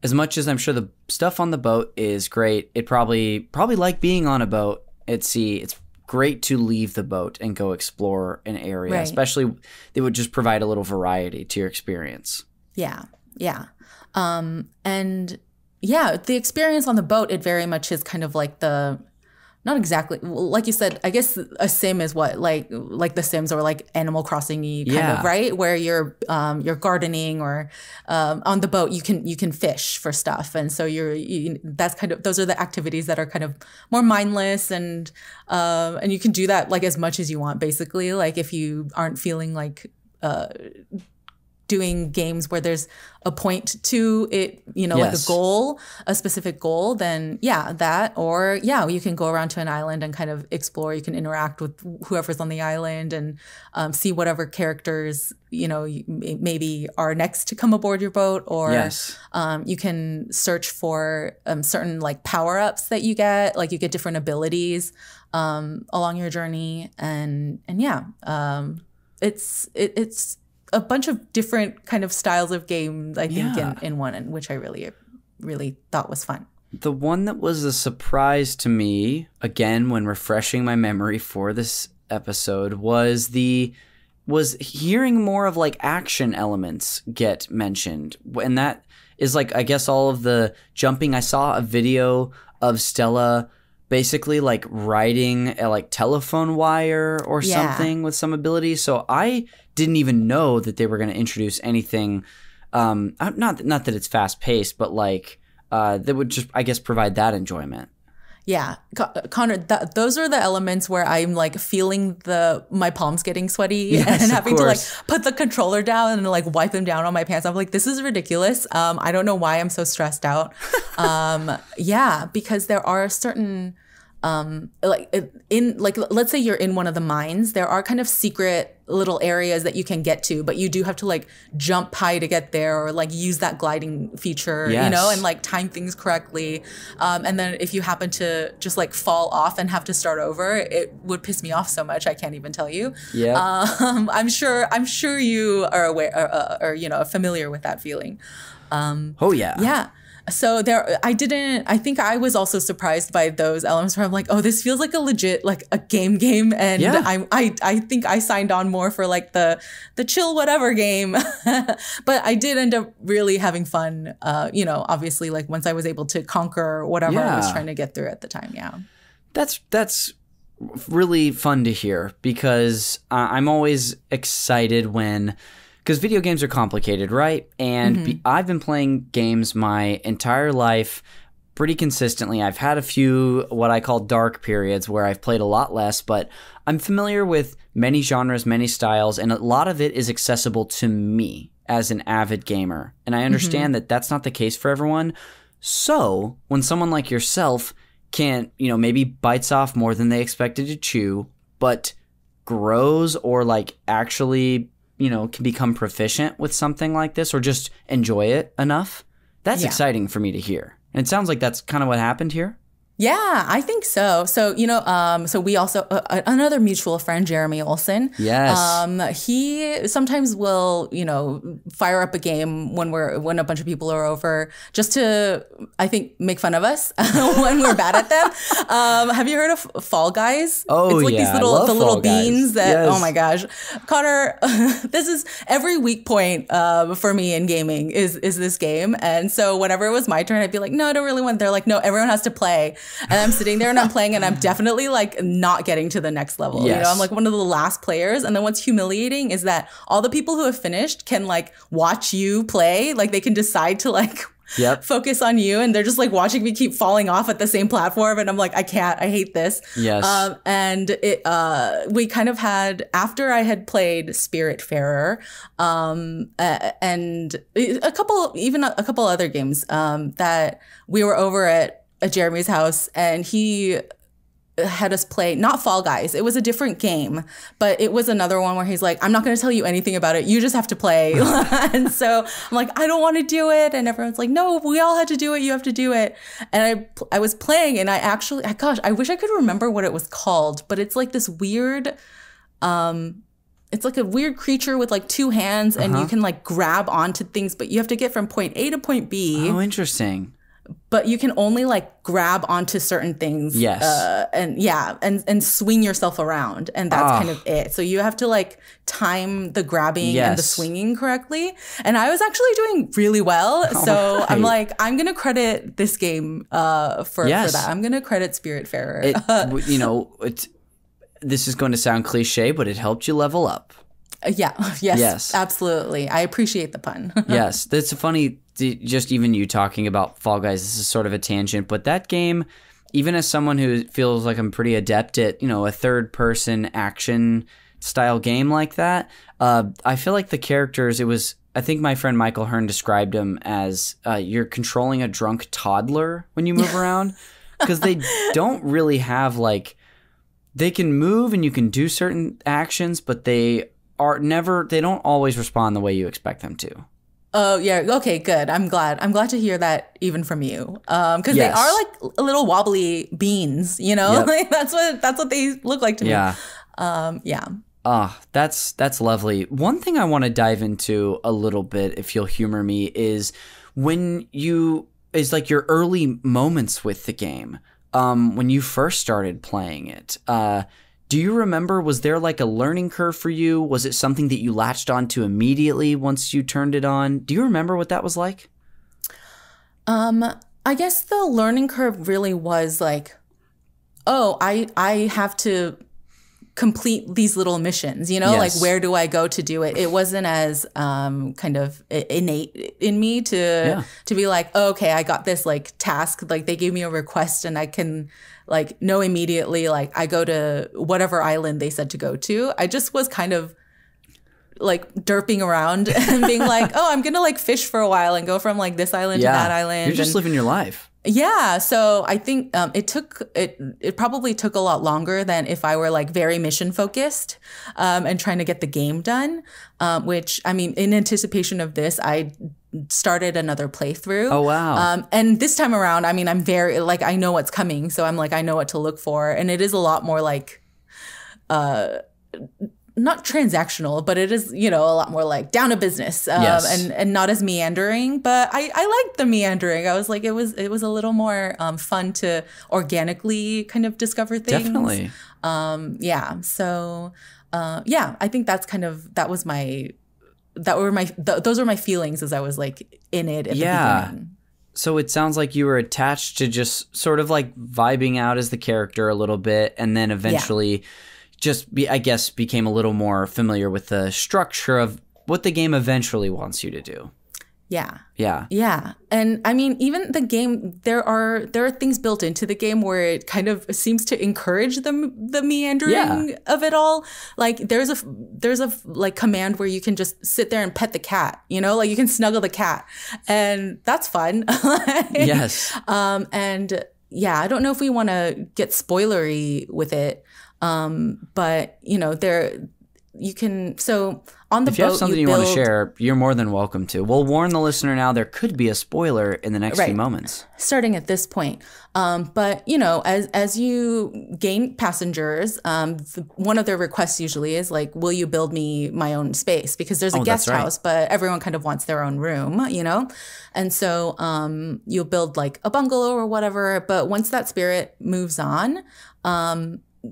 as much as I'm sure the stuff on the boat is great, it probably like being on a boat at sea, it's great to leave the boat and go explore an area, especially it would just provide a little variety to your experience. Yeah. And the experience on the boat, it very much is kind of like not exactly, like you said, I guess a sim is what, like the Sims, or like Animal Crossing-y kind of, right? Where you're gardening, or on the boat you can fish for stuff, and so that's kind of, those are the activities that are kind of more mindless, and you can do that like as much as you want, basically. Like if you aren't feeling like doing games where there's a point to it, like a goal, a specific goal, then that, or you can go around to an island and kind of explore. You can interact with whoever's on the island, and see whatever characters, maybe are next to come aboard your boat, or you can search for certain like power-ups that you get, like you get different abilities along your journey, and it's a bunch of different kind of styles of games, I think, in one, which I really, really thought was fun. The one that was a surprise to me, again, when refreshing my memory for this episode, was hearing more of like action elements get mentioned. And that is like, I guess, all of the jumping. I saw a video of Stella basically like riding a like telephone wire or something with some ability. So I didn't even know that they were going to introduce anything. Not that it's fast paced, but like that would just, I guess, provide that enjoyment. Yeah, Connor, those are the elements where I'm like feeling my palms getting sweaty and having to like put the controller down and like wipe them down on my pants. I'm like, this is ridiculous. I don't know why I'm so stressed out. Yeah, because there are certain let's say you're in one of the mines, there are kind of secret little areas that you can get to, but you do have to like jump high to get there or like use that gliding feature, you know, and like time things correctly. And then if you happen to just like fall off and have to start over, it would piss me off so much. I can't even tell you. Yeah. I'm sure you are aware or you know, familiar with that feeling. Yeah. So I think I was also surprised by those elements where I'm like, oh, this feels like a legit, like a game. And I think I signed on more for like the chill whatever game. But I did end up really having fun, you know, obviously like once I was able to conquer whatever I was trying to get through at the time. Yeah. That's really fun to hear because I'm always excited because video games are complicated, right? And I've been playing games my entire life pretty consistently. I've had a few what I call dark periods where I've played a lot less, but I'm familiar with many genres, many styles, and a lot of it is accessible to me as an avid gamer. And I understand that that's not the case for everyone. So when someone like yourself maybe bites off more than they expected to chew, but grows or like actually can become proficient with something like this or just enjoy it enough. That's exciting for me to hear. And it sounds like that's kind of what happened here. Yeah, I think so. So, so we also, another mutual friend, Jeremy Olson. Yes. He sometimes will, fire up a game when a bunch of people are over just to, I think, make fun of us when we're bad at them. Have you heard of Fall Guys? Oh, it's like these little beans that, yes. Oh my gosh. Connor, this is every weak point for me in gaming is this game. And so whenever it was my turn, I'd be like, no, I don't really want, they're like, no, everyone has to play. And I'm sitting there and I'm playing and I'm definitely like not getting to the next level. Yes. I'm like one of the last players. And then what's humiliating is that all the people who have finished can like watch you play. Like they can decide to like focus on you. And they're just like watching me keep falling off at the same platform. And I'm like, I can't, I hate this. Yes. And we kind of had, after I had played Spiritfarer, and a couple other games, that we were over at Jeremy's house and he had us play not Fall Guys. It was a different game, but it was another one where he's like, I'm not going to tell you anything about it. You just have to play. And so I'm like, I don't want to do it. And everyone's like, no, we all had to do it. You have to do it. And I was playing and I wish I could remember what it was called, but it's like this weird, it's like a weird creature with like two hands and you can like grab onto things, but you have to get from point A to point B. Oh, interesting. But you can only like grab onto certain things. Yes. And swing yourself around. And that's kind of it. So you have to like time the grabbing and the swinging correctly. And I was actually doing really well. So right. I'm like, I'm going to credit this game for that. I'm going to credit Spiritfarer. This is going to sound cliche, but it helped you level up. Yes, absolutely. I appreciate the pun. Yes, that's funny. Just even you talking about Fall Guys, this is sort of a tangent, but that game, even as someone who feels like I'm pretty adept at, a third-person action style game like that, I feel like the characters, I think my friend Michael Hearn described them as you're controlling a drunk toddler when you move around, because they don't really have they can move and you can do certain actions, but they don't always respond the way you expect them to. Oh yeah. Okay, good. I'm glad to hear that even from you. Cause they are like little wobbly beans, Yep. Like that's what they look like to me. Yeah. That's lovely. One thing I want to dive into a little bit, if you'll humor me, is like your early moments with the game. When you first started playing it, do you remember, was there like a learning curve for you? Was it something that you latched onto immediately once you turned it on? Do you remember what that was like? I guess the learning curve really was like oh, I have to complete these little missions, you know, Yes. like where do I go to do it? It wasn't as kind of innate in me to be like, oh, okay, I got this like task, like they gave me a request and I can like know immediately, like I go to whatever island they said to go to. I just was kind of like derping around and being like, oh, I'm gonna like fish for a while and go from like this island to that island. You're just living your life. Yeah, so I think it probably took a lot longer than if I were like very mission focused and trying to get the game done. Which I mean, in anticipation of this, I started another playthrough. Oh wow! And this time around, I mean, I'm very like I know what's coming, so I'm like I know what to look for, and it is a lot more like not transactional, but it is, you know, a lot more like down to business and not as meandering. But I liked the meandering. I was like, it was a little more fun to organically kind of discover things. Definitely. Yeah. So, I think that's kind of, those were my feelings as I was like in it at the beginning. So it sounds like you were attached to just sort of like vibing out as the character a little bit, and then eventually became a little more familiar with the structure of what the game eventually wants you to do. Yeah. Yeah. Yeah. And I mean, even the game, there are things built into the game where it kind of seems to encourage the meandering of it all. Like there's a like command where you can just sit there and pet the cat, you know, like you can snuggle the cat, and that's fun. Yes. And yeah, I don't know if we want to get spoilery with it. But you know, you can, so on the boat, if you have something you want to share, you're more than welcome to. We'll warn the listener now, there could be a spoiler in the next few moments. Starting at this point. But you know, as you gain passengers, one of their requests usually is like, will you build me my own space? Because there's a guest house, but everyone kind of wants their own room, you know? And so, you'll build like a bungalow or whatever. But once that spirit moves on,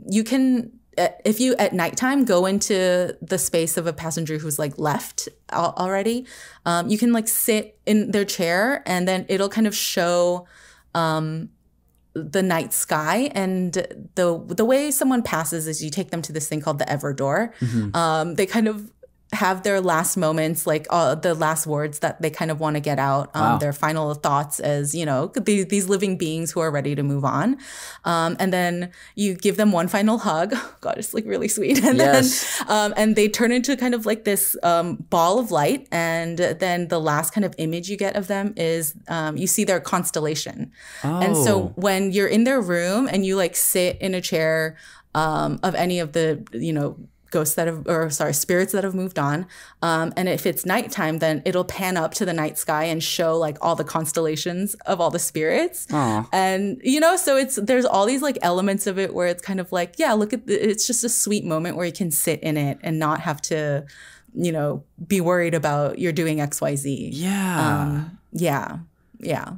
you can, if you at nighttime go into the space of a passenger who's like left already, you can like sit in their chair and then it'll kind of show the night sky. And the way someone passes is you take them to this thing called the Ever Door. Mm-hmm. They kind of have their last moments, like the last words that they kind of want to get out, their final thoughts as, you know, these living beings who are ready to move on. And then you give them one final hug. God, it's like really sweet. And then and they turn into kind of like this ball of light. And then the last kind of image you get of them is you see their constellation. And so when you're in their room and you like sit in a chair of any of the, you know, spirits that have moved on. And if it's nighttime, then it'll pan up to the night sky and show like all the constellations of all the spirits. Aww. And, you know, so there's all these like elements of it where it's kind of like, yeah, it's just a sweet moment where you can sit in it and not have to, you know, be worried about you're doing XYZ. Yeah. Yeah.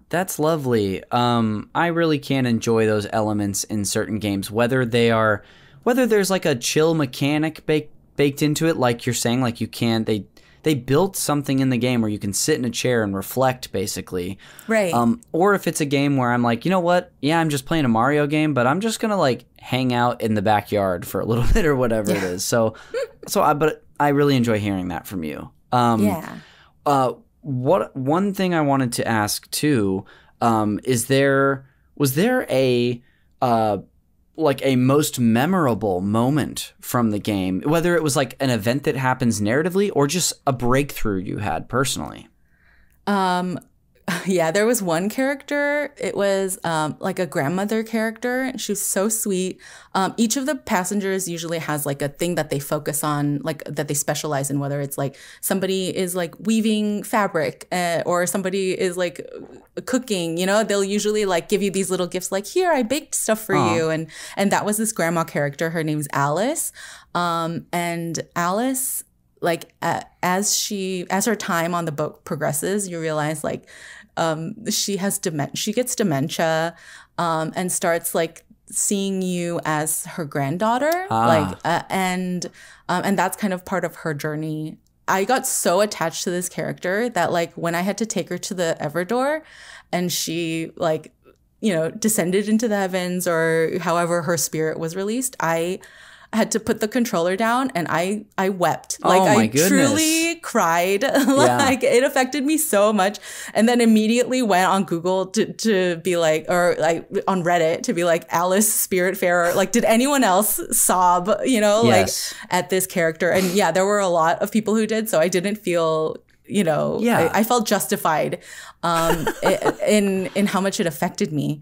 That's lovely. I really can enjoy those elements in certain games, whether there's like a chill mechanic baked into it, like you're saying, like they built something in the game where you can sit in a chair and reflect, basically. Right. Or if it's a game where I'm like, you know what? Yeah, I'm just playing a Mario game, but I'm just gonna like hang out in the backyard for a little bit or whatever it is. But I really enjoy hearing that from you. One thing I wanted to ask too, was there a like a most memorable moment from the game, whether it was like an event that happens narratively or just a breakthrough you had personally? Yeah, there was one character. It was like a grandmother character. She was so sweet. Each of the passengers usually has like a thing that they focus on, like that they specialize in, whether it's like somebody is like weaving fabric or somebody is like cooking, you know, they'll usually like give you these little gifts like, here, I baked stuff for you. And that was this grandma character. Her name's Alice. And Alice, like as her time on the boat progresses, you realize like she gets dementia and starts like seeing you as her granddaughter, and that's kind of part of her journey. I got so attached to this character that like when I had to take her to the Ever Door and she like, descended into the heavens, or however her spirit was released, I had to put the controller down and I wept. Like, I truly cried. Like, it affected me so much. And then immediately went on Google to be like, or like on Reddit to be like, Alice Spiritfarer. Like, did anyone else sob, like at this character? And yeah, there were a lot of people who did. So I didn't feel, I felt justified in how much it affected me.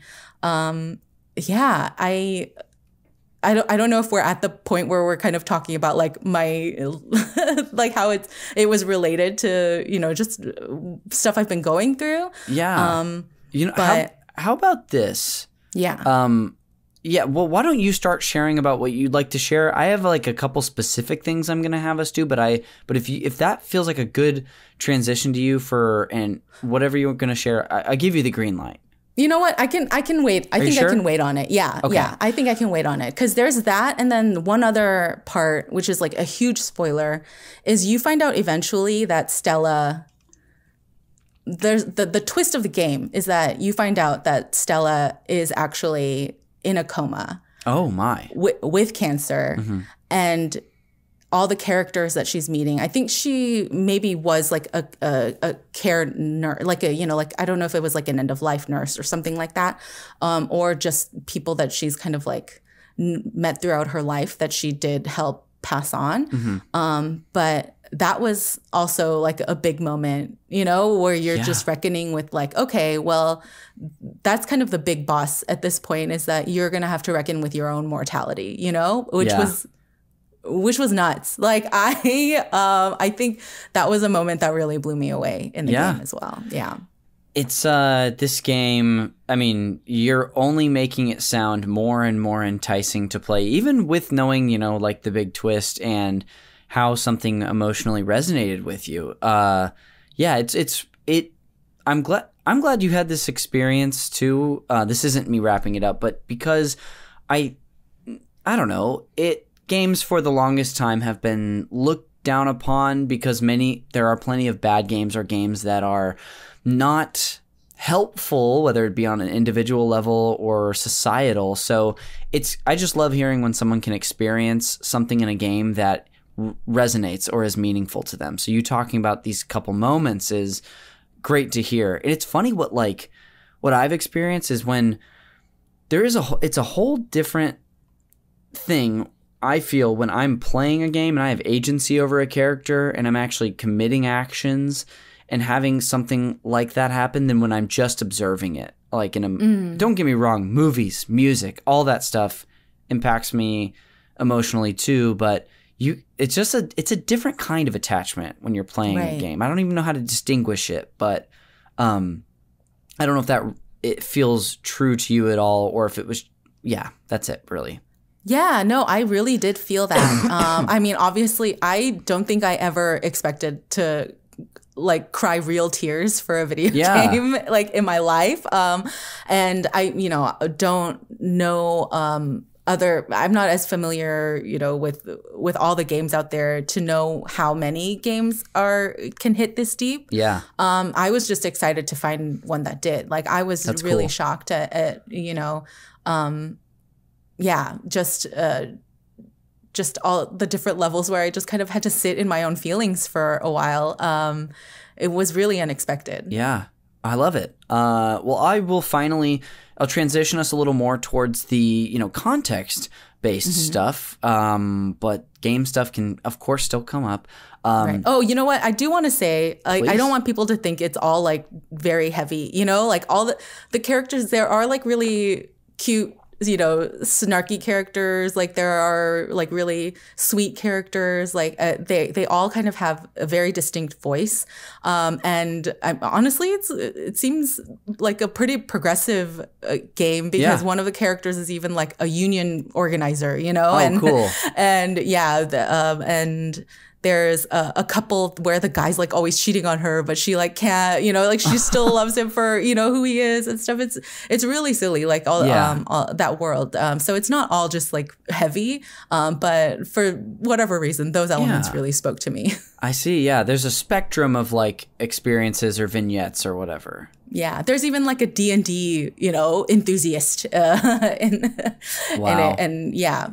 I don't know if we're at the point where we're kind of talking about like my like how it was related to just stuff I've been going through. Yeah. But how about this? Yeah. Yeah. Well, why don't you start sharing about what you'd like to share? I have like a couple specific things I'm gonna have us do, but if that feels like a good transition to you and whatever you're gonna share, I give you the green light. You know what? I can wait. I think I can wait on it. Yeah. Okay. Yeah. I think I can wait on it. Because there's that. And then one other part, which is like a huge spoiler, is you find out eventually that Stella, there's the twist of the game is that you find out that Stella is actually in a coma. Oh my. With cancer. Mm-hmm. And all the characters that she's meeting, I think she maybe was like a care nurse, like I don't know if it was like an end of life nurse or something like that, or just people that she's kind of like met throughout her life that she did help pass on. Mm-hmm. But that was also like a big moment, where you're just reckoning with like, okay, well, that's kind of the big boss at this point, is that you're going to have to reckon with your own mortality, which was nuts. Like, I think that was a moment that really blew me away in the game as well. Yeah. It's this game, I mean, you're only making it sound more and more enticing to play, even with knowing, like the big twist and how something emotionally resonated with you. I'm glad you had this experience too. This isn't me wrapping it up, but because I don't know, games for the longest time have been looked down upon because there are plenty of bad games or games that are not helpful, whether it be on an individual level or societal. So I just love hearing when someone can experience something in a game that resonates or is meaningful to them. So you talking about these couple moments is great to hear. And it's funny what I've experienced is when it's a whole different thing, I feel, when I'm playing a game and I have agency over a character and I'm actually committing actions and having something like that happen than when I'm just observing it. Like don't get me wrong, movies, music, all that stuff impacts me emotionally too, but it's a different kind of attachment when you're playing a game. I don't even know how to distinguish it, but I don't know if it feels true to you at all, or if it was, that's it really. Yeah, no, I really did feel that. I mean, obviously, I don't think I ever expected to like cry real tears for a video game like in my life. And I, don't know I'm not as familiar, with all the games out there to know how many games can hit this deep. Yeah. I was just excited to find one that did. Like, I was really shocked at just all the different levels where I just kind of had to sit in my own feelings for a while. It was really unexpected. Yeah, I love it. Well, I'll transition us a little more towards the, context-based stuff, but game stuff can, of course, still come up. Right. Oh, you know what? I do want to say, I don't want people to think it's all, like, very heavy, like all the characters there are, like, really cute, snarky characters. Like, there are like really sweet characters. Like they all kind of have a very distinct voice. And honestly, it seems like a pretty progressive game, because one of the characters is even like a union organizer, Oh, and cool. And there's a couple where the guy's like always cheating on her, but she like can't, you know, like she still loves him for, you know, who he is and stuff. It's really silly, like all that world. So it's not all just like heavy, but for whatever reason, those elements really spoke to me. I see. Yeah, there's a spectrum of like experiences or vignettes or whatever. Yeah, there's even like a D&D, you know, enthusiast in it, and yeah.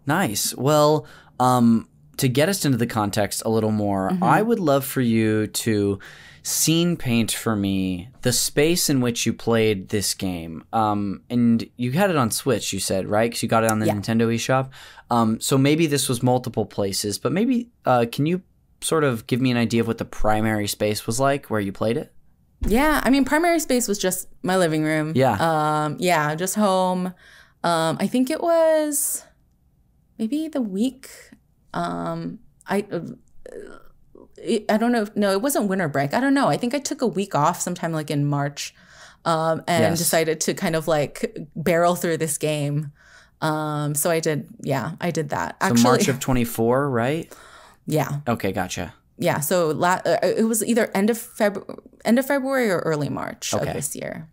Nice. Well, to get us into the context a little more, I would love for you to scene paint for me the space in which you played this game. And you had it on Switch, you said, right? Because you got it on the Nintendo eShop. So maybe this was multiple places, but maybe can you sort of give me an idea of what the primary space was like where you played it? Yeah, I mean, primary space was just my living room. Yeah. Just home. I think it was maybe the week. I don't know. No, it wasn't winter break. I don't know. I think I took a week off sometime like in March, and decided to kind of like barrel through this game. So I did that. Actually, so March of 24, right? Yeah. Okay, gotcha. Yeah. So it was either end of February or early March of this year.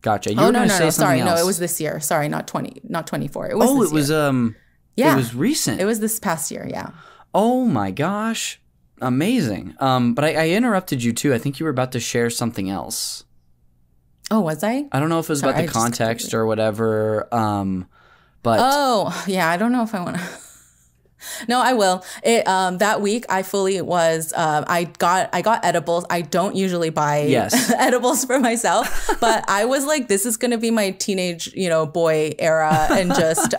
Gotcha. You were going to say something else. No, it was this year. Sorry, not 24. It was this year. It was recent. It was this past year, yeah. Oh my gosh. Amazing. But I interrupted you too. I think you were about to share something else. Oh, was I? I don't know if it was about the context or whatever. But oh, yeah, I don't know if I want to. No, I will. That week I fully was, I got edibles. I don't usually buy edibles for myself, but I was like, this is going to be my teenage, you know, boy era and just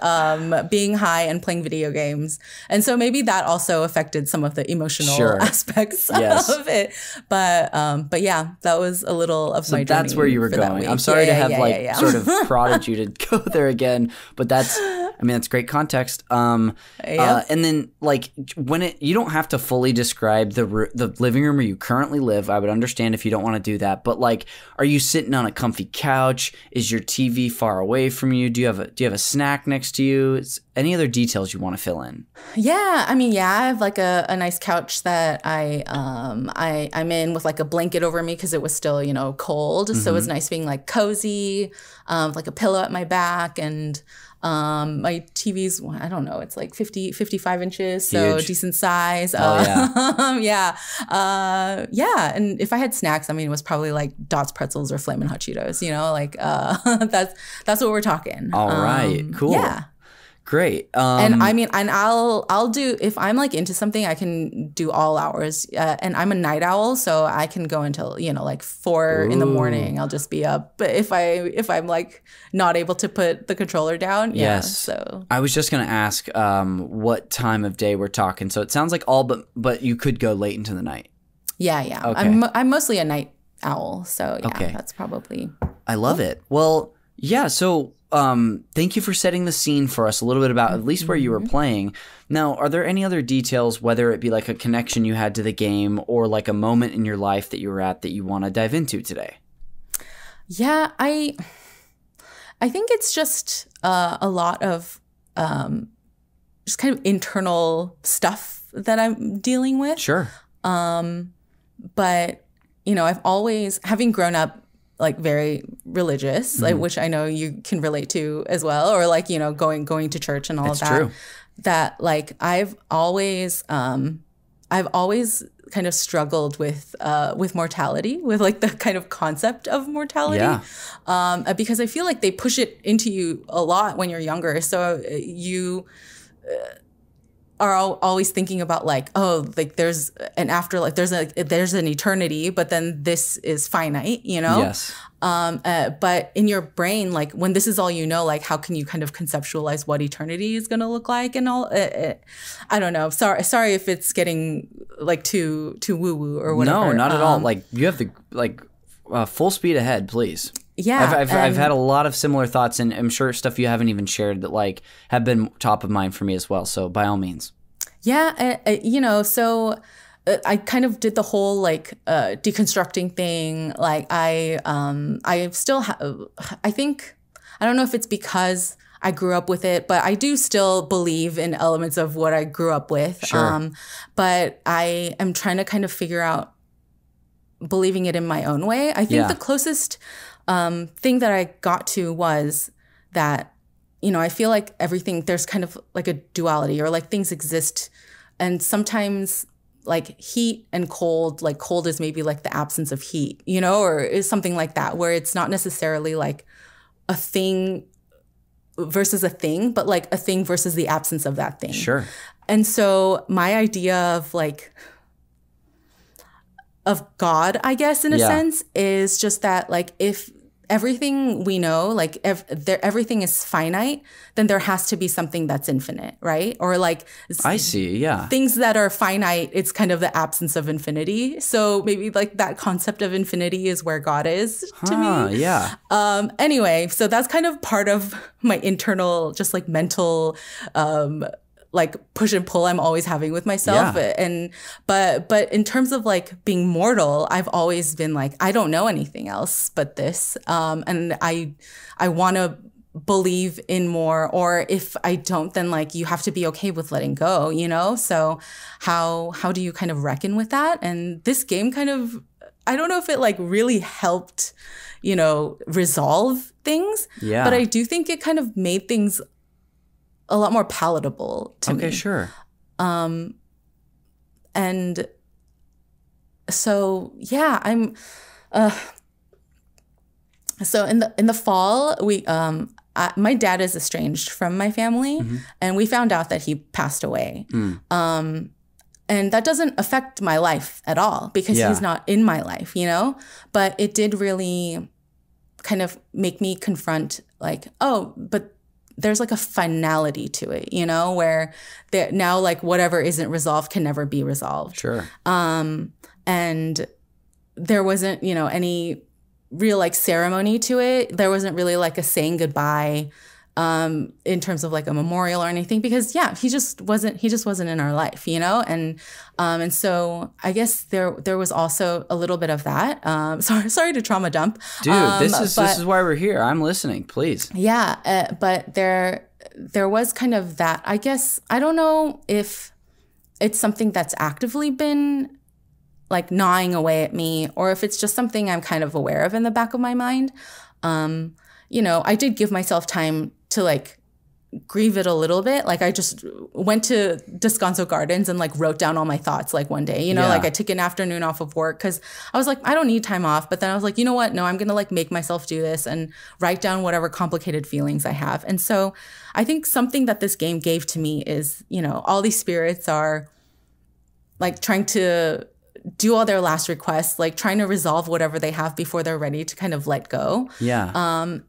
being high and playing video games. And so maybe that also affected some of the emotional aspects of it. But yeah, that was a little of my journey. So that's where you were going. I'm sorry to have sort of prodded you to go there again, but that's great context. And then, like, you don't have to fully describe the living room where you currently live. I would understand if you don't want to do that. But like, are you sitting on a comfy couch? Is your TV far away from you? Do you have a snack next to you? Any other details you want to fill in? Yeah, I have like a nice couch that I'm in with like a blanket over me because it was still, you know, cold. So it was nice being like cozy, like a pillow at my back, and my TV's, I don't know, it's like 55 inches, so huge. Decent size. Yeah. And if I had snacks, it was probably like Dots pretzels or Flamin' Hot Cheetos, you know, like that's what we're talking. All right, cool. Yeah. Great. And I'll do, if I'm like into something, I can do all hours. And I'm a night owl, so I can go until, you know, like 4 in the morning. I'll just be up. But if I'm like not able to put the controller down, so. I was just gonna ask what time of day we're talking. So it sounds like but you could go late into the night. Yeah. Okay. I'm mostly a night owl, so yeah, that's probably. I love it. Well, yeah. So. Thank you for setting the scene for us a little bit about at least where you were playing. Now, are there any other details, whether it be like a connection you had to the game or like a moment in your life that you were at that you want to dive into today? Yeah, I think it's just a lot of just kind of internal stuff that I'm dealing with. Sure. But, you know, I've always, having grown up like very religious, like, which I know you can relate to as well, or like, you know, going to church and all of that. True. That like I've always kind of struggled with mortality, with like the kind of concept of mortality, because I feel like they push it into you a lot when you're younger. So you are always thinking about like, oh, like there's an afterlife, there's an eternity, but then this is finite, you know? Yes. But in your brain, like when this is all you know, like how can you kind of conceptualize what eternity is going to look like and all? I don't know. Sorry if it's getting like too woo woo or whatever. No, not at all. Like you have the full speed ahead, please. Yeah, I've had a lot of similar thoughts, and I'm sure stuff you haven't even shared that like have been top of mind for me as well. So by all means. Yeah, you know, so I kind of did the whole like deconstructing thing. Like I still have. I think I don't know if it's because I grew up with it, but I do still believe in elements of what I grew up with. Sure. But I am trying to kind of figure out believing it in my own way. I think the closest thing that I got to was that, you know, I feel like everything, there's kind of like a duality, or like things exist. And sometimes like heat and cold, like cold is maybe like the absence of heat, you know, or is something like that, where it's not necessarily like a thing versus a thing, but like a thing versus the absence of that thing. Sure. And so my idea of like, of God, I guess, in a sense, is just that like if everything we know, like everything is finite, then there has to be something that's infinite, right? Or like I see, yeah. Things that are finite, it's kind of the absence of infinity. So maybe like that concept of infinity is where God is to me. Yeah. Anyway, so that's kind of part of my internal, just like mental like push and pull I'm always having with myself. Yeah. And but in terms of like being mortal, I've always been like, I don't know anything else but this. And I want to believe in more, or if I don't, then like you have to be okay with letting go, you know? So how do you kind of reckon with that? And this game kind of, I don't know if it like really helped, you know, resolve things. Yeah. But I do think it kind of made things a lot more palatable to me. Okay, sure. And so yeah, I'm so in the fall, we my dad is estranged from my family, and we found out that he passed away. And that doesn't affect my life at all because he's not in my life, you know? But it did really kind of make me confront like, oh, but there's like a finality to it, you know, where now like whatever isn't resolved can never be resolved. Sure. And there wasn't, you know, any real like ceremony to it. There wasn't really like a saying goodbye in terms of like a memorial or anything, because he just wasn't in our life, you know? And so I guess there was also a little bit of that. Sorry to trauma dump. Dude, this is why we're here. I'm listening, please. Yeah. But there was kind of that, I guess. I don't know if it's something that's actively been like gnawing away at me, or if it's just something I'm kind of aware of in the back of my mind. You know, I did give myself time to like grieve it a little bit. Like I just went to Descanso Gardens and like wrote down all my thoughts like one day, you know, like I took an afternoon off of work because I was like, I don't need time off. But then I was like, you know what? No, I'm going to like make myself do this and write down whatever complicated feelings I have. And so I think something that this game gave to me is, you know, all these spirits are like trying to do all their last requests, like trying to resolve whatever they have before they're ready to kind of let go. Yeah.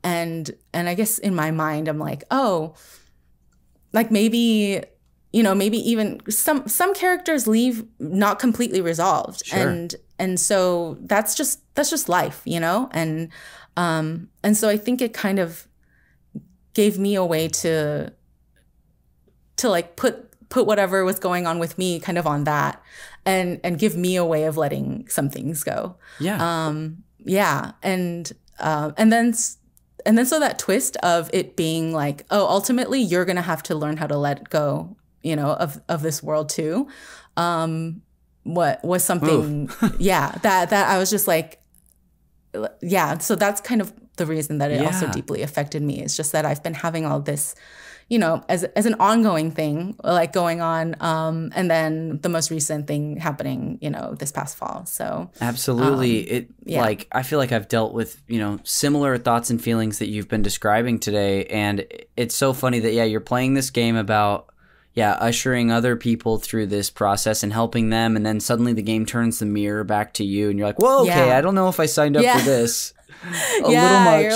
And I guess in my mind, I'm like, oh, like maybe, you know, maybe even some characters leave not completely resolved. Sure. And so that's just life, you know? And so I think it kind of gave me a way to like put whatever was going on with me kind of on that and give me a way of letting some things go. Yeah. Yeah. And then so that twist of it being like, oh, ultimately you're going to have to learn how to let go, you know, of this world too. What was something, that I was just like, yeah. So that's kind of the reason that it also deeply affected me. It's just that I've been having all this, you know, as an ongoing thing, like going on, and then the most recent thing happening, you know, this past fall. So absolutely, like I feel like I've dealt with, you know, similar thoughts and feelings that you've been describing today, and it's so funny that you're playing this game about ushering other people through this process and helping them, and then suddenly the game turns the mirror back to you, and you're like, whoa, okay, I don't know if I signed up for this. A little much.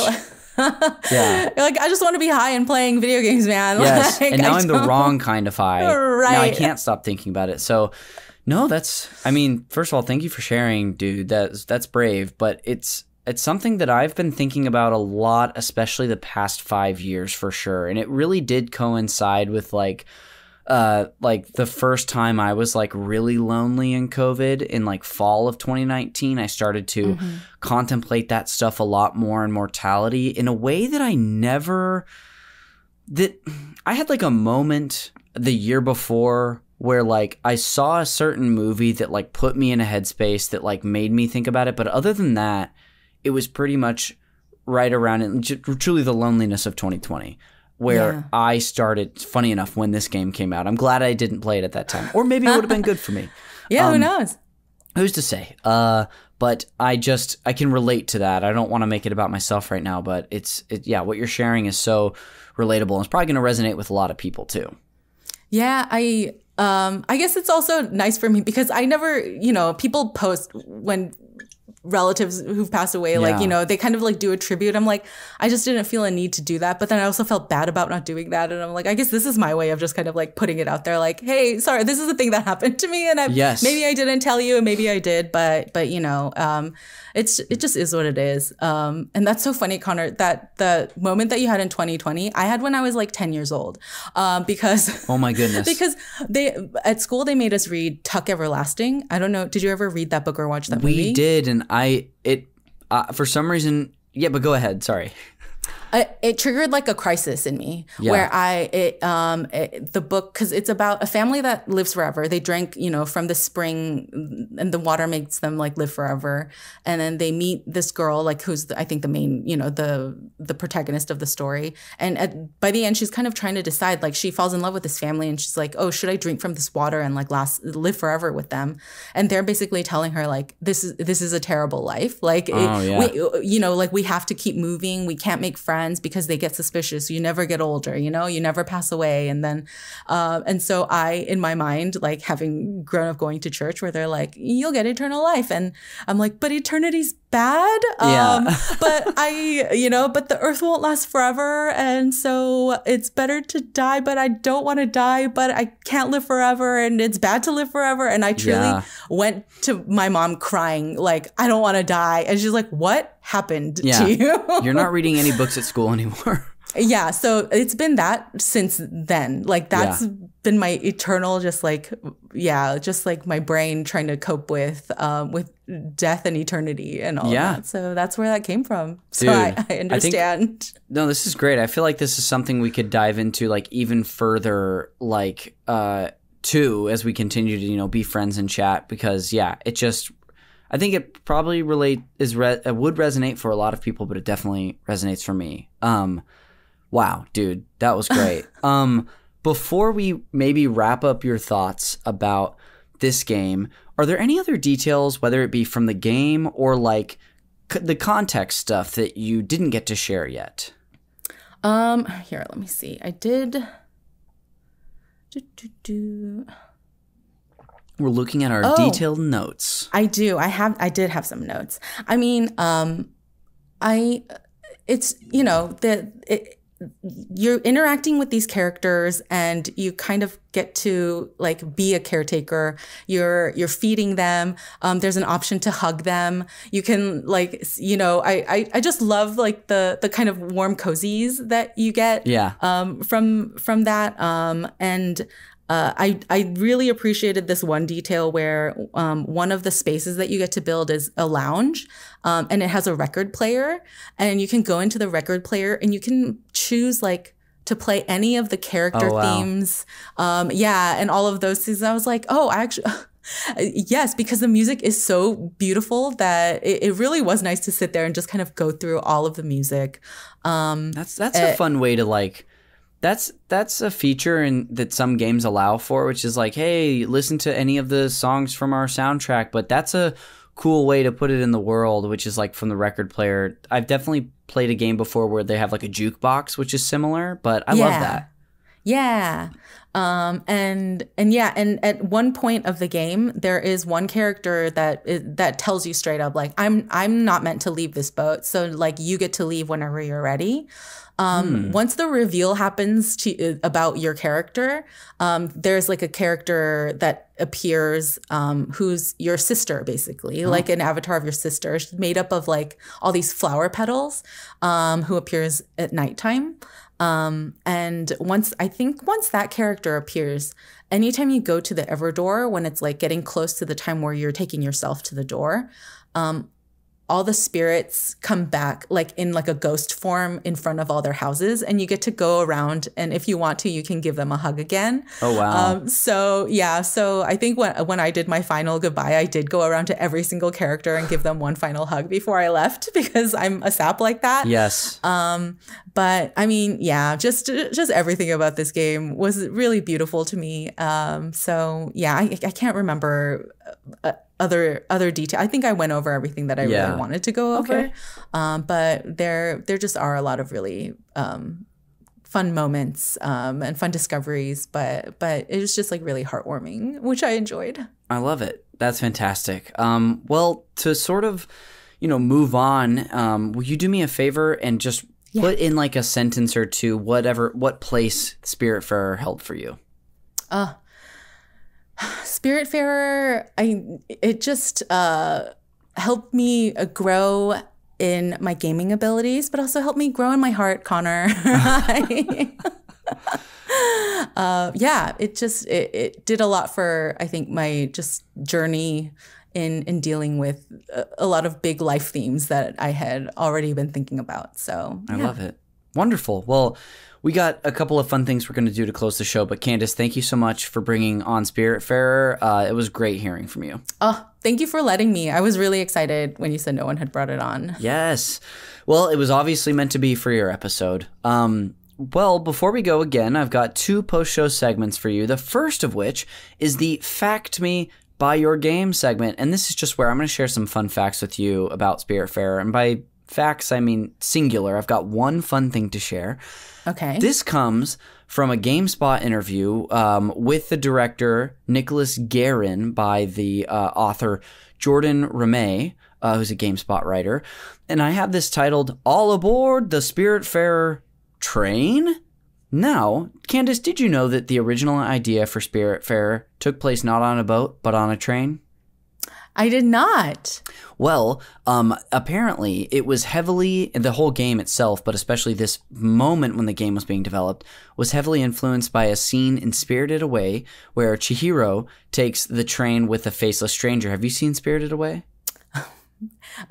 Like I just want to be high and playing video games, man. Yes, like, and now I'm the wrong kind of high. Right. Now I can't stop thinking about it. So, no, I mean, first of all, thank you for sharing, dude. That's brave, but it's something that I've been thinking about a lot, especially the past 5 years for sure. And it really did coincide with like the first time I was like really lonely in COVID in like fall of 2019, I started to contemplate that stuff a lot more, and mortality in a way that I never that I had like a moment the year before where like I saw a certain movie that like put me in a headspace that like made me think about it. But other than that, it was pretty much right around truly the loneliness of 2020 where I started, funny enough, when this game came out. I'm glad I didn't play it at that time. Or maybe it would have been good for me. Who knows? Who's to say? But I can relate to that. I don't want to make it about myself right now, but what you're sharing is so relatable and it's probably going to resonate with a lot of people too. Yeah, I guess it's also nice for me because I never, people post when relatives who've passed away, like, they kind of like do a tribute. I'm like, I just didn't feel a need to do that. But then I also felt bad about not doing that. And I'm like, I guess this is my way of just kind of like putting it out there. Like, hey, sorry, this is a thing that happened to me. And maybe I didn't tell you and maybe I did. But it just is what it is. And that's so funny, Connor, that the moment that you had in 2020, I had when I was like 10 years old. Because oh my goodness. Because at school they made us read Tuck Everlasting. I don't know. Did you ever read that book or watch that movie? We did, and for some reason, but go ahead. Sorry. It triggered like a crisis in me where the book, because it's about a family that lives forever. They drank, from the spring and the water makes them like live forever. And then they meet this girl, like who's I think the main, the protagonist of the story. And by the end, she's kind of trying to decide, like she falls in love with this family and she's like, oh, should I drink from this water and like live forever with them? And they're basically telling her like, this is a terrible life. Like, we have to keep moving. We can't make friends because they get suspicious. You never get older, you never pass away. And then, and so I, in my mind, like having grown up going to church where they're like, you'll get eternal life. And I'm like, but eternity's bad. But but the earth won't last forever. And so it's better to die, but I don't want to die, but I can't live forever. And it's bad to live forever. And I truly went to my mom crying, like, I don't want to die. And she's like, what happened to you? You're not reading any books at school anymore. Yeah, so it's been that since then. Like that's been my eternal, just like my brain trying to cope with death and eternity and all that. So that's where that came from. So dude, I understand. No, this is great. I feel like this is something we could dive into like even further, like too, as we continue to be friends and chat because it just. I think it probably would resonate for a lot of people, but it definitely resonates for me. Wow, dude, that was great. Before we maybe wrap up your thoughts about this game, are there any other details, whether it be from the game or like the context stuff that you didn't get to share yet? Here, let me see. I did. We're looking at our detailed notes. I do. I did have some notes. I mean, you're interacting with these characters and you kind of get to like be a caretaker. You're feeding them. There's an option to hug them. You can like, I just love like the kind of warm cozies that you get from that. I really appreciated this one detail where one of the spaces that you get to build is a lounge and it has a record player and you can go into the record player and you can choose like to play any of the character themes. And all of those things. I was like, yes, because the music is so beautiful that it really was nice to sit there and just kind of go through all of the music. That's a fun way to like. That's a feature that some games allow for, which is like, hey, listen to any of the songs from our soundtrack. But that's a cool way to put it in the world, which is like from the record player. I've definitely played a game before where they have like a jukebox, which is similar, but I love that. Yeah. And at one point of the game, there is one character that tells you straight up, like, I'm not meant to leave this boat. So like you get to leave whenever you're ready. Once the reveal happens about your character, there's like a character that appears who's your sister, basically, like an avatar of your sister. She's made up of like all these flower petals who appears at nighttime. And once that character appears, anytime you go to the Ever door, when it's like getting close to the time where you're taking yourself to the door, all the spirits come back like in like a ghost form in front of all their houses, and you get to go around, and if you want to, you can give them a hug again. Oh, wow. So I think when I did my final goodbye, I did go around to every single character and give them one final hug before I left, because I'm a sap like that. Yes. But I mean, yeah, just everything about this game was really beautiful to me. So yeah, I can't remember other detail. I think I went over everything that I really wanted to go over. Okay. But there just are a lot of really fun moments and fun discoveries. But it was just like really heartwarming, which I enjoyed. I love it. That's fantastic. Well, to sort of, move on, will you do me a favor and just put in like a sentence or two, what place Spiritfarer held for you? Spiritfarer, it just helped me grow in my gaming abilities, but also helped me grow in my heart, Connor. It did a lot for, I think, my just journey in dealing with a lot of big life themes that I had already been thinking about. So I love it. Wonderful. Well, we got a couple of fun things we're going to do to close the show, but Candice, thank you so much for bringing on Spiritfarer. It was great hearing from you. Oh, thank you for letting me. I was really excited when you said no one had brought it on. Yes. Well, it was obviously meant to be for your episode. Well, before we go again, I've got 2 post-show segments for you. The first of which is the Fact Me by Your Game segment. And this is just where I'm going to share some fun facts with you about Spiritfarer. And by facts, I mean singular. I've got one fun thing to share. Okay. This comes from a GameSpot interview with the director Nicholas Guerin by the author Jordan Ramey, who's a GameSpot writer. And I have this titled, All Aboard the Spiritfarer Train? Now, Candice, did you know that the original idea for Spiritfarer took place not on a boat, but on a train? I did not. Well, apparently it was heavily, the whole game itself, but especially this moment when the game was being developed, was heavily influenced by a scene in Spirited Away where Chihiro takes the train with a faceless stranger. Have you seen Spirited Away?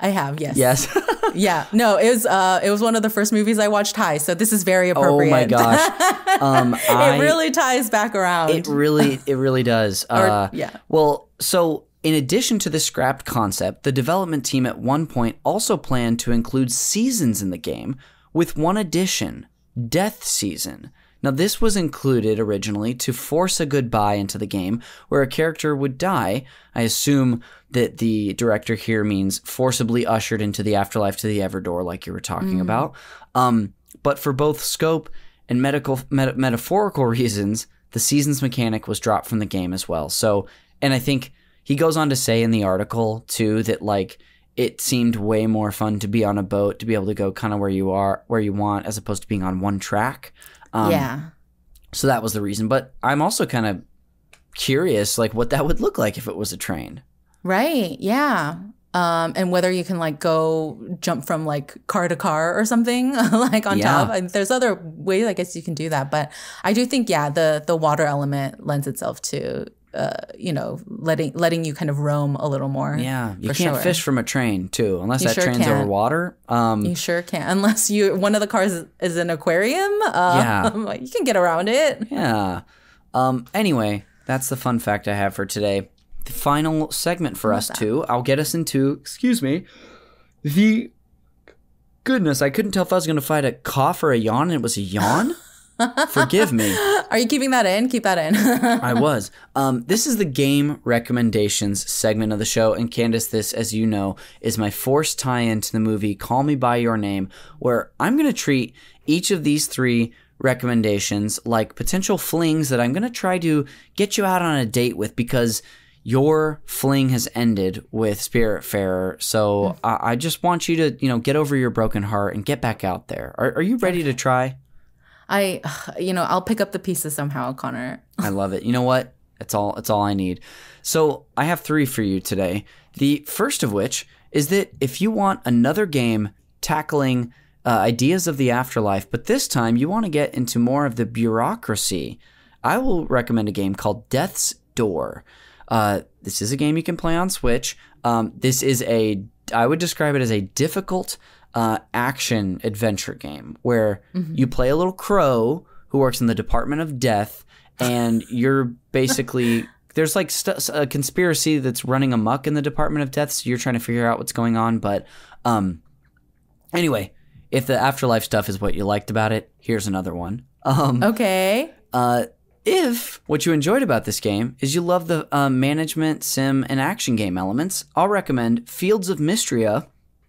I have, yes. Yes. Yeah. No, it was one of the first movies I watched high, so this is very appropriate. Oh my gosh. It really ties back around. It really does. Well, so in addition to the scrapped concept, the development team at one point also planned to include seasons in the game, with one addition, Death Season. Now, this was included originally to force a goodbye into the game where a character would die. I assume that the director here means forcibly ushered into the afterlife to the Everdoor, like you were talking about. But for both scope and metaphorical reasons, the seasons mechanic was dropped from the game as well. So, and I think he goes on to say in the article, too, that like it seemed way more fun to be on a boat, to be able to go kind of where you want, as opposed to being on one track. So that was the reason. But I'm also kind of curious, like, what that would look like if it was a train. Right. Yeah. And whether you can like go jump from like car to car or something like on top. And there's other ways I guess you can do that. But I do think, the water element lends itself to, letting you kind of roam a little more. Yeah. You can't fish from a train too, unless that train's over water. You sure can't. Unless one of the cars is an aquarium. You can get around it. Yeah. Anyway, that's the fun fact I have for today. The final segment for us too. I'll get us into, the goodness, I couldn't tell if I was going to fight a cough or a yawn, and it was a yawn. Forgive me. Are you keeping that in? Keep that in. I was. This is the game recommendations segment of the show. And Candice, this, as you know, is my forced tie-in to the movie Call Me By Your Name, where I'm going to treat each of these 3 recommendations like potential flings that I'm going to try to get you out on a date with, because your fling has ended with Spiritfarer. So I just want you to, get over your broken heart and get back out there. Are you ready to try? I'll pick up the pieces somehow, Connor. I love it. You know what? It's all I need. So I have 3 for you today. The first of which is that if you want another game tackling ideas of the afterlife, but this time you want to get into more of the bureaucracy, I will recommend a game called Death's Door. This is a game you can play on Switch. This is a I would describe it as a difficult action adventure game where you play a little crow who works in the Department of Death, and you're basically there's like a conspiracy that's running amok in the Department of Death, so you're trying to figure out what's going on. But anyway, if the afterlife stuff is what you liked about it, here's another one. Okay. If what you enjoyed about this game is you love the management, sim, and action game elements, I'll recommend Fields of Mystria,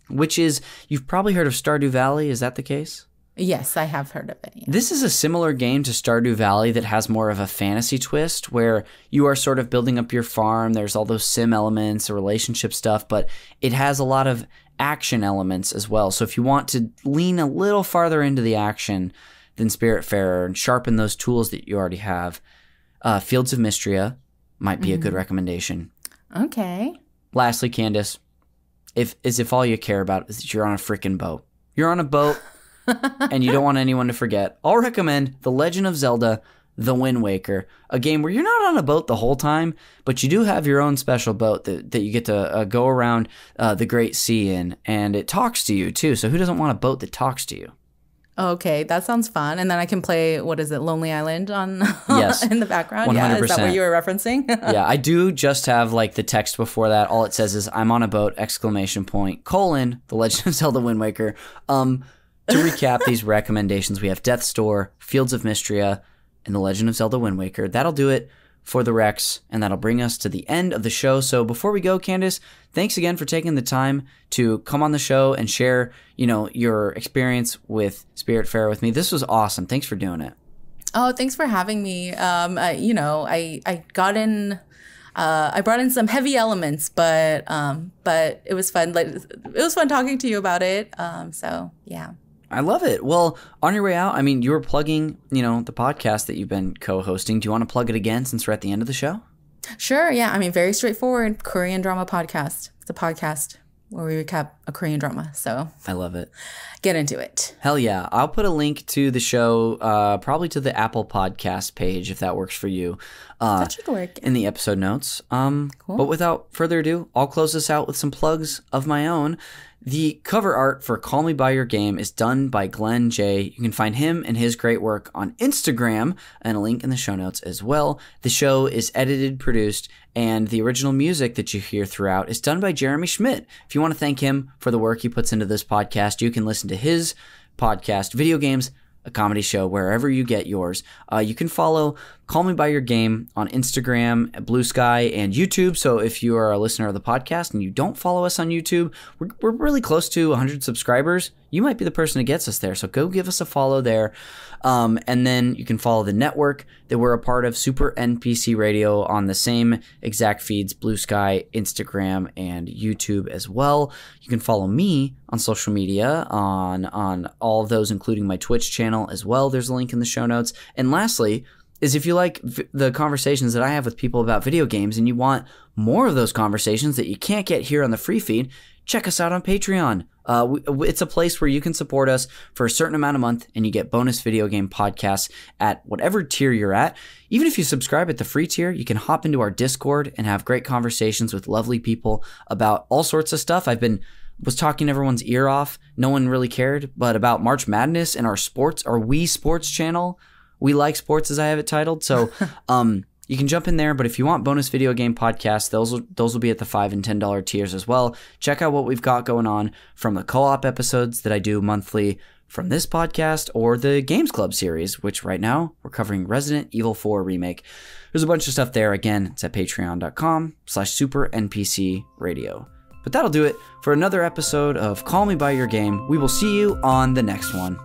which is, you've probably heard of Stardew Valley. Is that the case? Yes, I have heard of it. Yeah. This is a similar game to Stardew Valley that has more of a fantasy twist where you are sort of building up your farm. There's all those sim elements, the relationship stuff, but it has a lot of action elements as well. So if you want to lean a little farther into the action than Spiritfarer and sharpen those tools that you already have, Fields of Mystria might be a good recommendation. Okay. Lastly, Candice, if all you care about is that you're on a freaking boat. You're on a boat and you don't want anyone to forget, I'll recommend The Legend of Zelda The Wind Waker, a game where you're not on a boat the whole time, but you do have your own special boat that you get to go around the Great Sea in, and it talks to you too. So who doesn't want a boat that talks to you? Okay, that sounds fun. And then I can play, what is it, Lonely Island on yes, in the background? 100%. Yeah, is that what you were referencing? Yeah, I do just have like the text before that. All it says is I'm on a boat, ! The Legend of Zelda Wind Waker. To recap these recommendations, we have Death's Door, Fields of Mystria, and The Legend of Zelda Wind Waker. That'll do it for the Rex, and that'll bring us to the end of the show. So before we go, Candice, thanks again for taking the time to come on the show and share, your experience with Spiritfarer with me. This was awesome. Thanks for doing it. Oh, thanks for having me. I got in. I brought in some heavy elements, but it was fun. Like, it was fun talking to you about it. So yeah. I love it. Well, on your way out, you were plugging, the podcast that you've been co-hosting. Do you want to plug it again since we're at the end of the show? Sure. Yeah. Very straightforward. Korean drama podcast. It's a podcast where we recap a Korean drama. So I love it. Get into it. Hell yeah. I'll put a link to the show, probably to the Apple Podcast page if that works for you. That should work. In the episode notes. Cool. But without further ado, I'll close this out with some plugs of my own. The cover art for Call Me By Your Game is done by Glenn J. You can find him and his great work on Instagram, and a link in the show notes as well. The show is edited, produced, and the original music that you hear throughout is done by Jeremy Schmidt. If you want to thank him for the work he puts into this podcast, you can listen to his podcast, Video Games, a Comedy Show, wherever you get yours. You can follow Call Me By Your Game on Instagram, Blue Sky, and YouTube. So if you are a listener of the podcast and you don't follow us on YouTube, we're really close to 100 subscribers. You might be the person who gets us there, so go give us a follow there. And then you can follow the network that we're a part of, Super NPC Radio, on the same exact feeds, Blue Sky, Instagram, and YouTube as well. You can follow me on social media on all of those, including my Twitch channel as well. There's a link in the show notes. And lastly, is if you like the conversations that I have with people about video games and you want more of those conversations that you can't get here on the free feed, check us out on Patreon. It's a place where you can support us for a certain amount a month and you get bonus video game podcasts at whatever tier you're at. Even if you subscribe at the free tier, you can hop into our Discord and have great conversations with lovely people about all sorts of stuff. Was talking everyone's ear off. No one really cared, but about March Madness and our Wii Sports channel. We Like Sports, as I have it titled. So you can jump in there, but if you want bonus video game podcasts, those will be at the $5 and $10 tiers as well. Check out what we've got going on, from the co-op episodes that I do monthly from this podcast, or the Games Club series, which right now we're covering Resident Evil 4 Remake. There's a bunch of stuff there. Again, it's at patreon.com/supernpcradio. But that'll do it for another episode of Call Me By Your Game. We will see you on the next one.